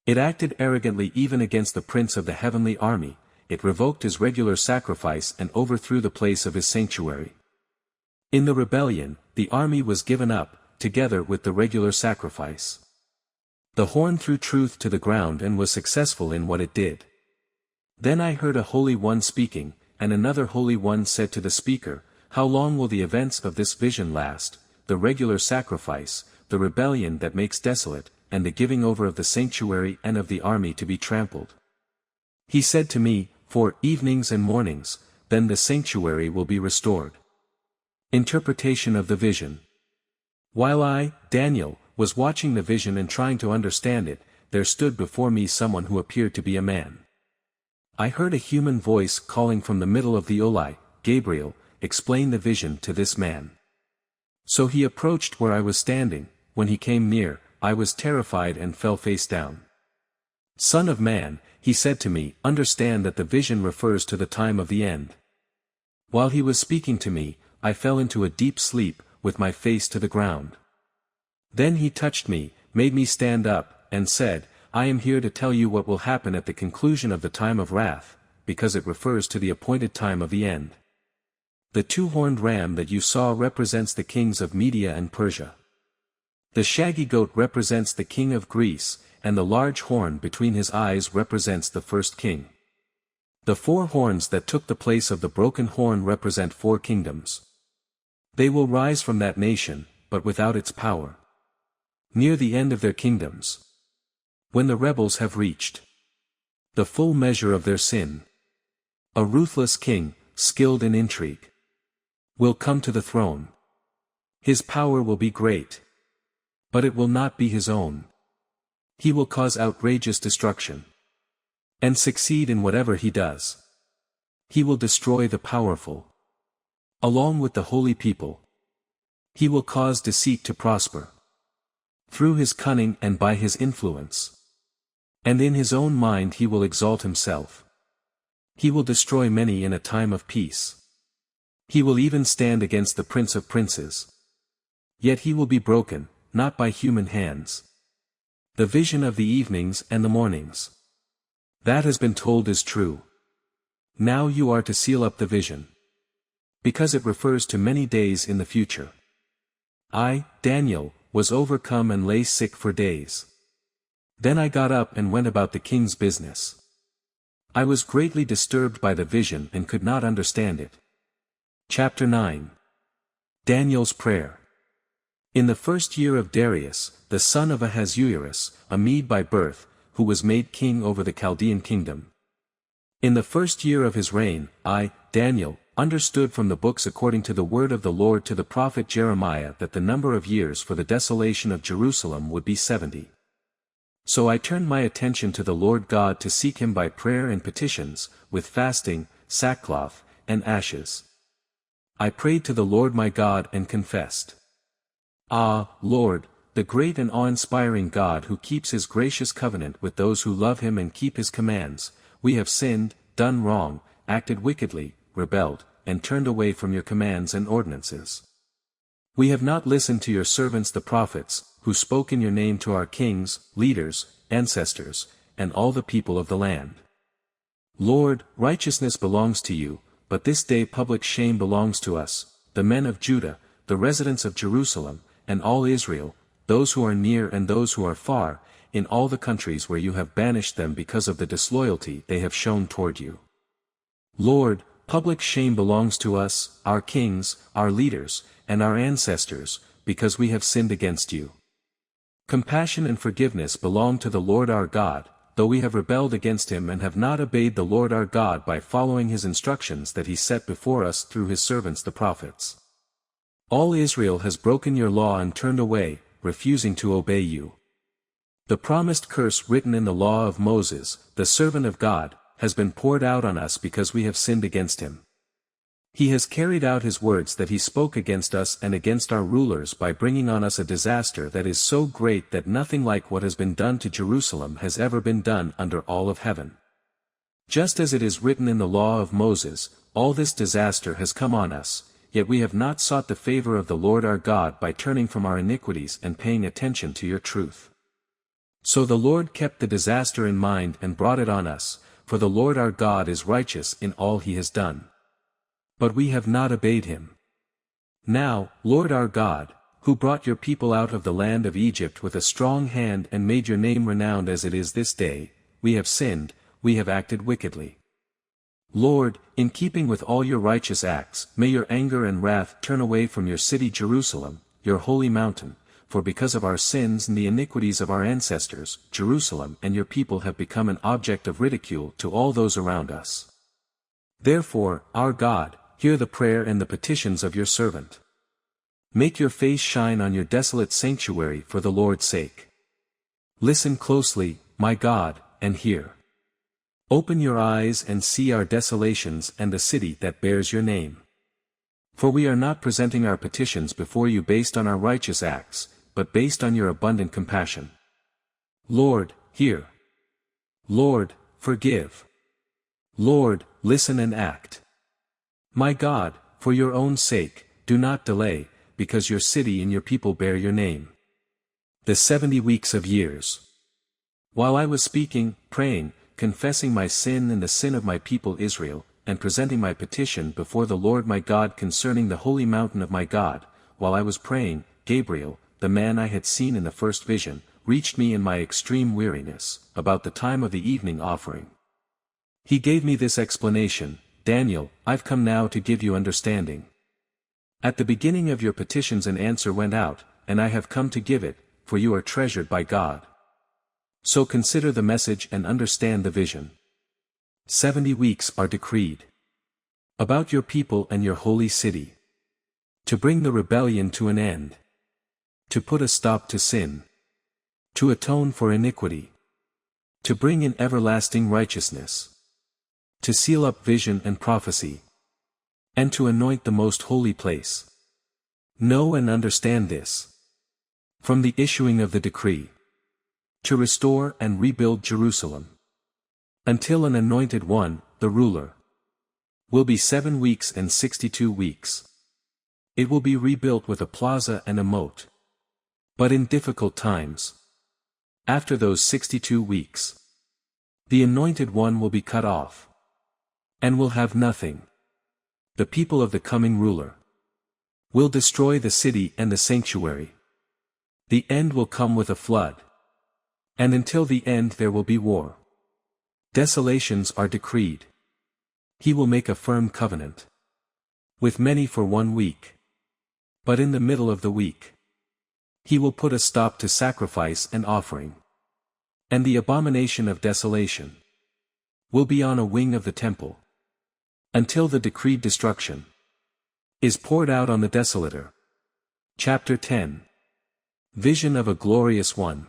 A: It acted arrogantly even against the prince of the heavenly army, it revoked his regular sacrifice and overthrew the place of his sanctuary. In the rebellion, the army was given up, together with the regular sacrifice. The horn threw truth to the ground and was successful in what it did. Then I heard a Holy One speaking, and another Holy One said to the speaker, "How long will the events of this vision last, the regular sacrifice, the rebellion that makes desolate, and the giving over of the sanctuary and of the army to be trampled?" He said to me, "For evenings and mornings, then the sanctuary will be restored." Interpretation of the vision. While I, Daniel, was watching the vision and trying to understand it, there stood before me someone who appeared to be a man. I heard a human voice calling from the middle of the Ulai, "Gabriel, explain the vision to this man." So he approached where I was standing. When he came near, I was terrified and fell face down. "Son of man," he said to me, "understand that the vision refers to the time of the end." While he was speaking to me, I fell into a deep sleep, with my face to the ground. Then he touched me, made me stand up, and said, "I am here to tell you what will happen at the conclusion of the time of wrath, because it refers to the appointed time of the end. The 2-horned ram that you saw represents the kings of Media and Persia. The shaggy goat represents the king of Greece, and the large horn between his eyes represents the first king. The 4 horns that took the place of the broken horn represent 4 kingdoms. They will rise from that nation, but without its power. Near the end of their kingdoms, when the rebels have reached the full measure of their sin, a ruthless king, skilled in intrigue, will come to the throne. His power will be great, but it will not be his own. He will cause outrageous destruction, and succeed in whatever he does. He will destroy the powerful, along with the holy people. He will cause deceit to prosper, through his cunning and by his influence. And in his own mind he will exalt himself. He will destroy many in a time of peace. He will even stand against the Prince of Princes. Yet he will be broken, not by human hands. The vision of the evenings and the mornings that has been told is true. Now you are to seal up the vision, because it refers to many days in the future. I, Daniel, was overcome and lay sick for days. Then I got up and went about the king's business. I was greatly disturbed by the vision and could not understand it. Chapter 9. Daniel's Prayer. In the 1st year of Darius, the son of Ahasuerus, a Mede by birth, who was made king over the Chaldean kingdom, In the first year of his reign, I, Daniel, understood from the books according to the word of the Lord to the prophet Jeremiah that the number of years for the desolation of Jerusalem would be 70. So I turned my attention to the Lord God to seek him by prayer and petitions, with fasting, sackcloth, and ashes. I prayed to the Lord my God and confessed. Ah, Lord, the great and awe-inspiring God who keeps his gracious covenant with those who love him and keep his commands, we have sinned, done wrong, acted wickedly, rebelled, and turned away from your commands and ordinances. We have not listened to your servants the prophets, who spoke in your name to our kings, leaders, ancestors, and all the people of the land. Lord, righteousness belongs to you, but this day public shame belongs to us, the men of Judah, the residents of Jerusalem, and all Israel, those who are near and those who are far, in all the countries where you have banished them because of the disloyalty they have shown toward you. Lord, public shame belongs to us, our kings, our leaders, and our ancestors, because we have sinned against you. Compassion and forgiveness belong to the Lord our God, though we have rebelled against him and have not obeyed the Lord our God by following his instructions that he set before us through his servants the prophets. All Israel has broken your law and turned away, refusing to obey you. The promised curse written in the law of Moses, the servant of God, has been poured out on us because we have sinned against him. He has carried out his words that he spoke against us and against our rulers by bringing on us a disaster that is so great that nothing like what has been done to Jerusalem has ever been done under all of heaven. Just as it is written in the law of Moses, all this disaster has come on us, yet we have not sought the favor of the Lord our God by turning from our iniquities and paying attention to your truth. So the Lord kept the disaster in mind and brought it on us, for the Lord our God is righteous in all he has done. But we have not obeyed him. Now, Lord our God, who brought your people out of the land of Egypt with a strong hand and made your name renowned as it is this day, we have sinned, we have acted wickedly. Lord, in keeping with all your righteous acts, may your anger and wrath turn away from your city Jerusalem, your holy mountain, for because of our sins and the iniquities of our ancestors, Jerusalem and your people have become an object of ridicule to all those around us. Therefore, our God, hear the prayer and the petitions of your servant. Make your face shine on your desolate sanctuary for the Lord's sake. Listen closely, my God, and hear. Open your eyes and see our desolations and the city that bears your name. For we are not presenting our petitions before you based on our righteous acts, but based on your abundant compassion. Lord, hear. Lord, forgive. Lord, listen and act. My God, for your own sake, do not delay, because your city and your people bear your name. The 70 weeks of years. While I was speaking, praying, confessing my sin and the sin of my people Israel, and presenting my petition before the Lord my God concerning the holy mountain of my God, while I was praying, Gabriel, the man I had seen in the first vision, reached me in my extreme weariness, about the time of the evening offering. He gave me this explanation, Daniel, I've come now to give you understanding. At the beginning of your petitions an answer went out, and I have come to give it, for you are treasured by God. So consider the message and understand the vision. 70 weeks are decreed. About your people and your holy city. To bring the rebellion to an end. To put a stop to sin. To atone for iniquity. To bring in everlasting righteousness. To seal up vision and prophecy. And to anoint the most holy place. Know and understand this. From the issuing of the decree. To restore and rebuild Jerusalem. Until an anointed one, the ruler. Will be 7 weeks and 62 weeks. It will be rebuilt with a plaza and a moat. But in difficult times. After those 62 weeks. The anointed one will be cut off. And will have nothing. The people of the coming ruler. Will destroy the city and the sanctuary. The end will come with a flood. And until the end there will be war. Desolations are decreed. He will make a firm covenant. With many for 1 week. But in the middle of the week. He will put a stop to sacrifice and offering. And the abomination of desolation. will be on a wing of the temple, until the decreed destruction is poured out on the desolator. Chapter 10. Vision of a Glorious One.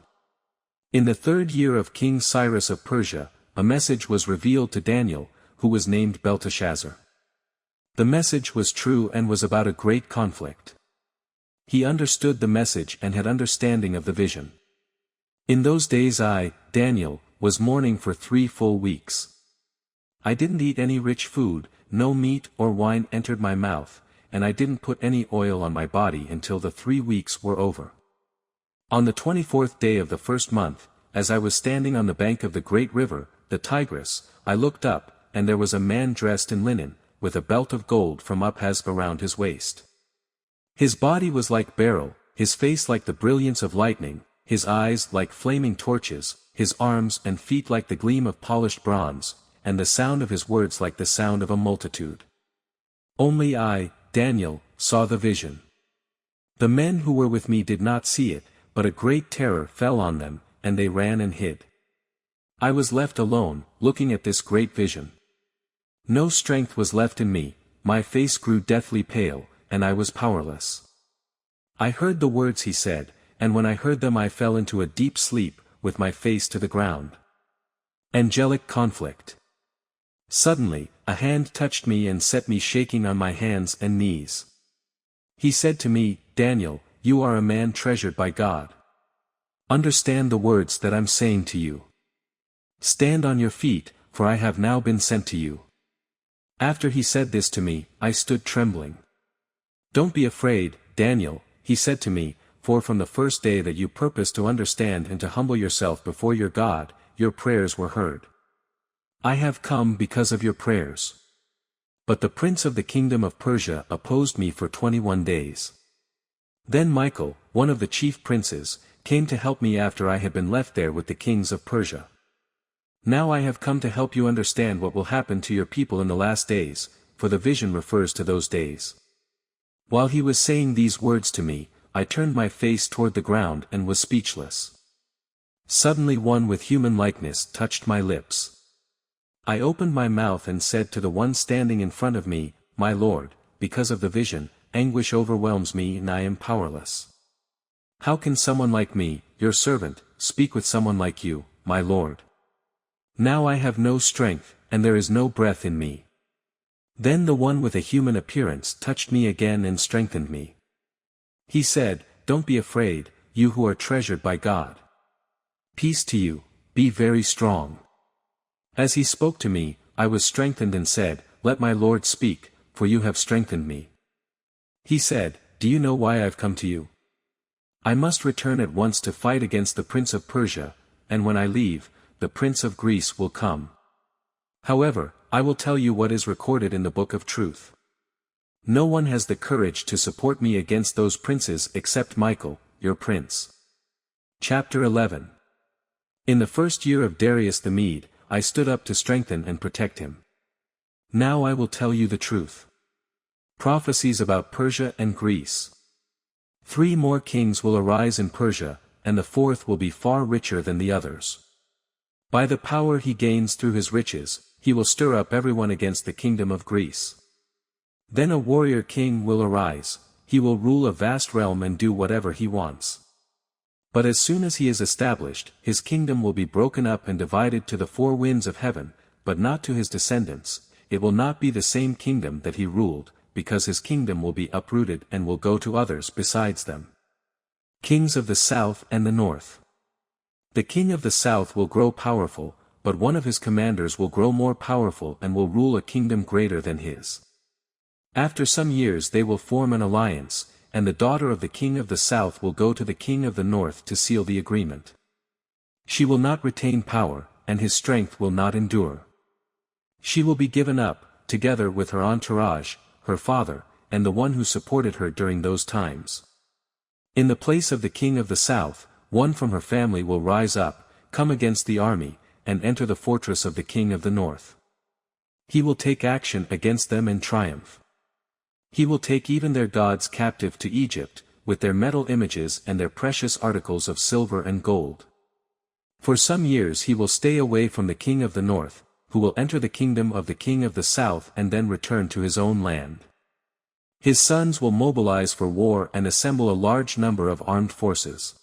A: In the 3rd year of King Cyrus of Persia, a message was revealed to Daniel, who was named Belteshazzar. The message was true and was about a great conflict. He understood the message and had understanding of the vision. In those days I, Daniel, was mourning for 3 full weeks. I didn't eat any rich food, no meat or wine entered my mouth, and I didn't put any oil on my body until the 3 weeks were over. On the 24th day of the 1st month, as I was standing on the bank of the great river, the Tigris, I looked up, and there was a man dressed in linen, with a belt of gold from Uphaz around his waist. His body was like beryl, his face like the brilliance of lightning, his eyes like flaming torches, his arms and feet like the gleam of polished bronze, and the sound of his words like the sound of a multitude. Only I, Daniel, saw the vision. The men who were with me did not see it, but a great terror fell on them, and they ran and hid. I was left alone, looking at this great vision. No strength was left in me, my face grew deathly pale, and I was powerless. I heard the words he said, and when I heard them I fell into a deep sleep, with my face to the ground. Angelic conflict. Suddenly, a hand touched me and set me shaking on my hands and knees. He said to me, Daniel, you are a man treasured by God. Understand the words that I'm saying to you. Stand on your feet, for I have now been sent to you. After he said this to me, I stood trembling. Don't be afraid, Daniel, he said to me, for from the first day that you purposed to understand and to humble yourself before your God, your prayers were heard. I have come because of your prayers. But the prince of the kingdom of Persia opposed me for 21 days. Then Michael, one of the chief princes, came to help me after I had been left there with the kings of Persia. Now I have come to help you understand what will happen to your people in the last days, for the vision refers to those days. While he was saying these words to me, I turned my face toward the ground and was speechless. Suddenly one with human likeness touched my lips. I opened my mouth and said to the one standing in front of me, My Lord, because of the vision, anguish overwhelms me and I am powerless. How can someone like me, your servant, speak with someone like you, my Lord? Now I have no strength, and there is no breath in me. Then the one with a human appearance touched me again and strengthened me. He said, Don't be afraid, you who are treasured by God. Peace to you, be very strong. As he spoke to me, I was strengthened and said, Let my Lord speak, for you have strengthened me. He said, Do you know why I've come to you? I must return at once to fight against the prince of Persia, and when I leave, the prince of Greece will come. However, I will tell you what is recorded in the book of truth. No one has the courage to support me against those princes except Michael, your prince. Chapter 11. In the 1st year of Darius the Mede, I stood up to strengthen and protect him. Now I will tell you the truth. Prophecies about Persia and Greece. 3 more kings will arise in Persia, and the 4th will be far richer than the others. By the power he gains through his riches, he will stir up everyone against the kingdom of Greece. Then a warrior king will arise, he will rule a vast realm and do whatever he wants. But as soon as he is established, his kingdom will be broken up and divided to the 4 winds of heaven, but not to his descendants. It will not be the same kingdom that he ruled, because his kingdom will be uprooted and will go to others besides them. Kings of the south and the north. The king of the south will grow powerful, but one of his commanders will grow more powerful and will rule a kingdom greater than his. After some years they will form an alliance, and the daughter of the king of the south will go to the king of the north to seal the agreement. She will not retain power, and his strength will not endure. She will be given up, together with her entourage, her father, and the one who supported her during those times. In the place of the king of the south, one from her family will rise up, come against the army, and enter the fortress of the king of the north. He will take action against them and triumph. He will take even their gods captive to Egypt, with their metal images and their precious articles of silver and gold. For some years he will stay away from the king of the north, who will enter the kingdom of the king of the south and then return to his own land. His sons will mobilize for war and assemble a large number of armed forces.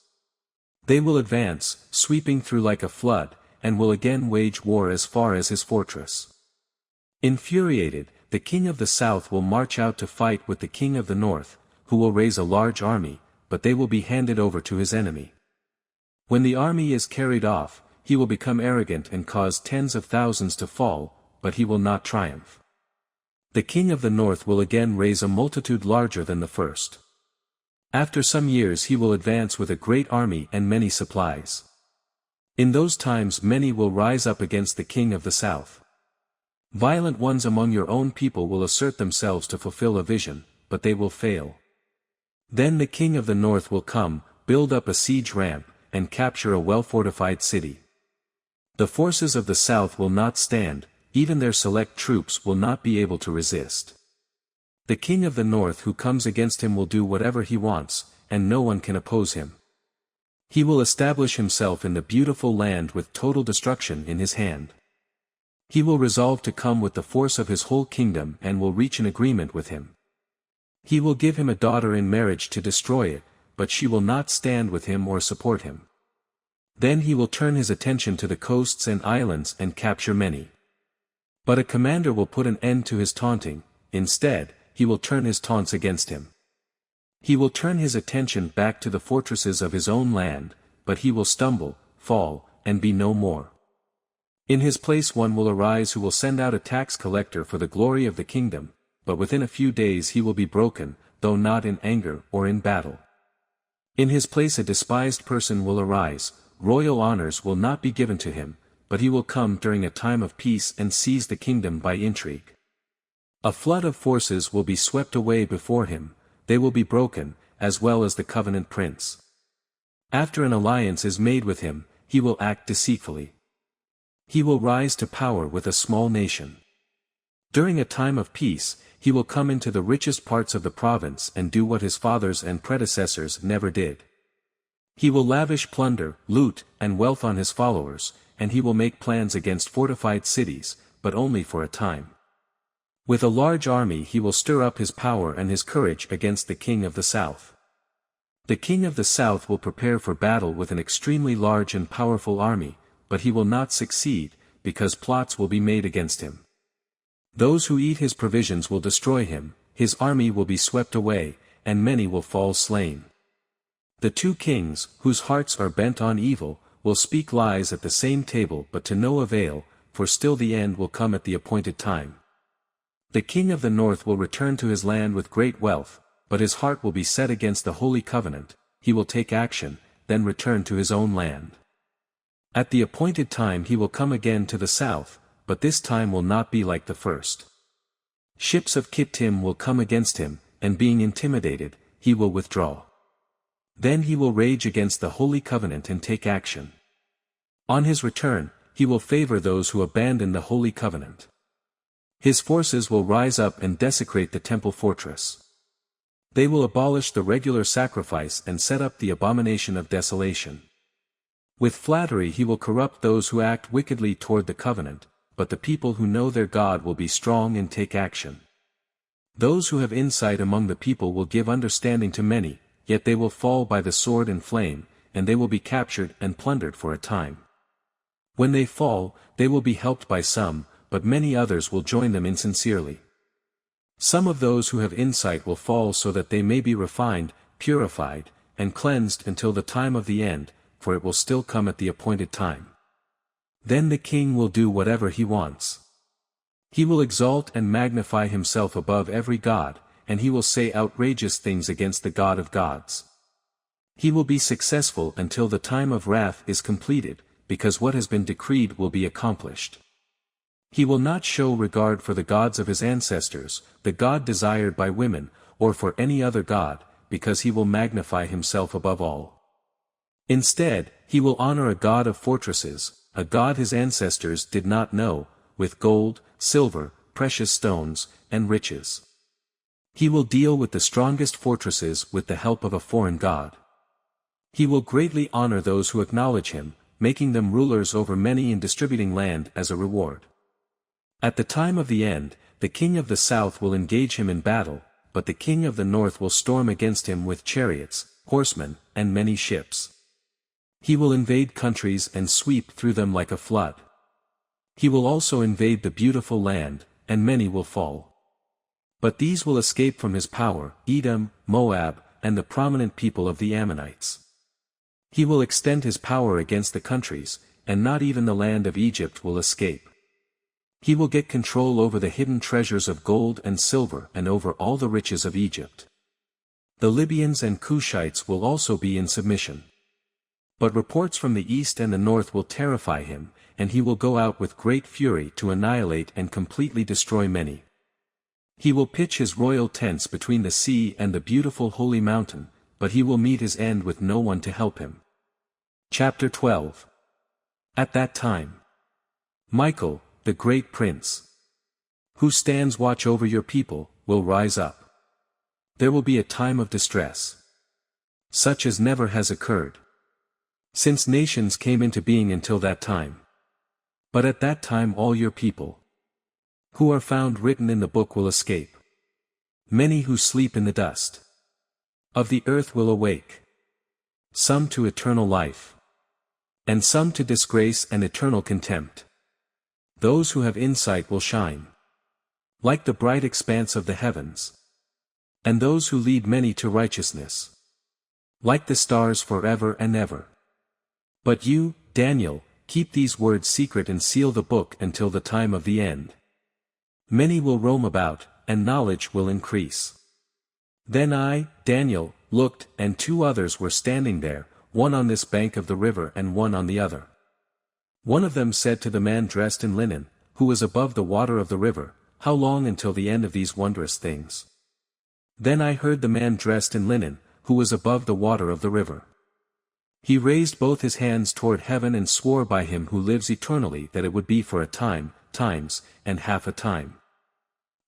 A: They will advance, sweeping through like a flood, and will again wage war as far as his fortress. Infuriated, the king of the south will march out to fight with the king of the north, who will raise a large army, but they will be handed over to his enemy. When the army is carried off, he will become arrogant and cause tens of thousands to fall, but he will not triumph. The king of the north will again raise a multitude larger than the first. After some years he will advance with a great army and many supplies. In those times many will rise up against the king of the south. Violent ones among your own people will assert themselves to fulfill a vision, but they will fail. Then the king of the north will come, build up a siege ramp, and capture a well-fortified city. The forces of the south will not stand, even their select troops will not be able to resist. The king of the north who comes against him will do whatever he wants, and no one can oppose him. He will establish himself in the beautiful land with total destruction in his hand. He will resolve to come with the force of his whole kingdom and will reach an agreement with him. He will give him a daughter in marriage to destroy it, but she will not stand with him or support him. Then he will turn his attention to the coasts and islands and capture many. But a commander will put an end to his taunting. Instead, he will turn his taunts against him. He will turn his attention back to the fortresses of his own land, but he will stumble, fall, and be no more. In his place one will arise who will send out a tax collector for the glory of the kingdom, but within a few days he will be broken, though not in anger or in battle. In his place a despised person will arise, royal honors will not be given to him, but he will come during a time of peace and seize the kingdom by intrigue. A flood of forces will be swept away before him, they will be broken, as well as the covenant prince. After an alliance is made with him, he will act deceitfully. He will rise to power with a small nation. During a time of peace, he will come into the richest parts of the province and do what his fathers and predecessors never did. He will lavish plunder, loot, and wealth on his followers, and he will make plans against fortified cities, but only for a time. With a large army he will stir up his power and his courage against the king of the south. The king of the south will prepare for battle with an extremely large and powerful army, but he will not succeed, because plots will be made against him. Those who eat his provisions will destroy him, his army will be swept away, and many will fall slain. The two kings, whose hearts are bent on evil, will speak lies at the same table but to no avail, for still the end will come at the appointed time. The king of the north will return to his land with great wealth, but his heart will be set against the holy covenant. He will take action, then return to his own land. At the appointed time he will come again to the south, but this time will not be like the first. Ships of Kittim will come against him, and being intimidated, he will withdraw. Then he will rage against the holy covenant and take action. On his return, he will favor those who abandon the holy covenant. His forces will rise up and desecrate the temple fortress. They will abolish the regular sacrifice and set up the abomination of desolation. With flattery he will corrupt those who act wickedly toward the covenant, but the people who know their God will be strong and take action. Those who have insight among the people will give understanding to many, yet they will fall by the sword and flame, and they will be captured and plundered for a time. When they fall, they will be helped by some, but many others will join them insincerely. Some of those who have insight will fall so that they may be refined, purified, and cleansed until the time of the end, for it will still come at the appointed time. Then the king will do whatever he wants. He will exalt and magnify himself above every god, and he will say outrageous things against the God of gods. He will be successful until the time of wrath is completed, because what has been decreed will be accomplished. He will not show regard for the gods of his ancestors, the God desired by women, or for any other god, because he will magnify himself above all. Instead, he will honor a god of fortresses, a god his ancestors did not know, with gold, silver, precious stones, and riches. He will deal with the strongest fortresses with the help of a foreign god. He will greatly honor those who acknowledge him, making them rulers over many and distributing land as a reward. At the time of the end, the king of the south will engage him in battle, but the king of the north will storm against him with chariots, horsemen, and many ships. He will invade countries and sweep through them like a flood. He will also invade the beautiful land, and many will fall. But these will escape from his power, Edom, Moab, and the prominent people of the Ammonites. He will extend his power against the countries, and not even the land of Egypt will escape. He will get control over the hidden treasures of gold and silver and over all the riches of Egypt. The Libyans and Cushites will also be in submission. But reports from the east and the north will terrify him, and he will go out with great fury to annihilate and completely destroy many. He will pitch his royal tents between the sea and the beautiful holy mountain, but he will meet his end with no one to help him. Chapter 12. At that time, Michael, the great prince, who stands watch over your people, will rise up. There will be a time of distress, such as never has occurred since nations came into being until that time. But at that time all your people, who are found written in the book, will escape. Many who sleep in the dust of the earth will awake, some to eternal life, and some to disgrace and eternal contempt. Those who have insight will shine like the bright expanse of the heavens, and those who lead many to righteousness, like the stars forever and ever. But you, Daniel, keep these words secret and seal the book until the time of the end. Many will roam about, and knowledge will increase. Then I, Daniel, looked, and two others were standing there, one on this bank of the river and one on the other. One of them said to the man dressed in linen, who was above the water of the river, "How long until the end of these wondrous things?" Then I heard the man dressed in linen, who was above the water of the river. He raised both his hands toward heaven and swore by him who lives eternally that it would be for a time, times, and half a time.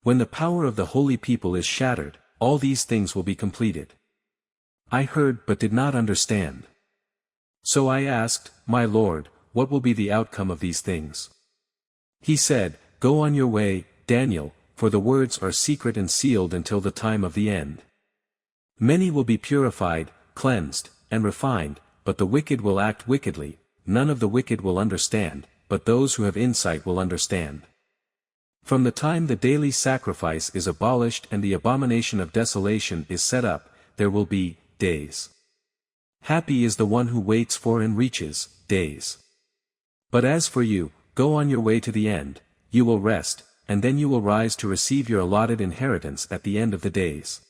A: When the power of the holy people is shattered, all these things will be completed. I heard but did not understand. So I asked, "My Lord, what will be the outcome of these things?" He said, "Go on your way, Daniel, for the words are secret and sealed until the time of the end. Many will be purified, cleansed, and refined, but the wicked will act wickedly. None of the wicked will understand, but those who have insight will understand. From the time the daily sacrifice is abolished and the abomination of desolation is set up, there will be days. Happy is the one who waits for and reaches days. But as for you, go on your way to the end, you will rest, and then you will rise to receive your allotted inheritance at the end of the days."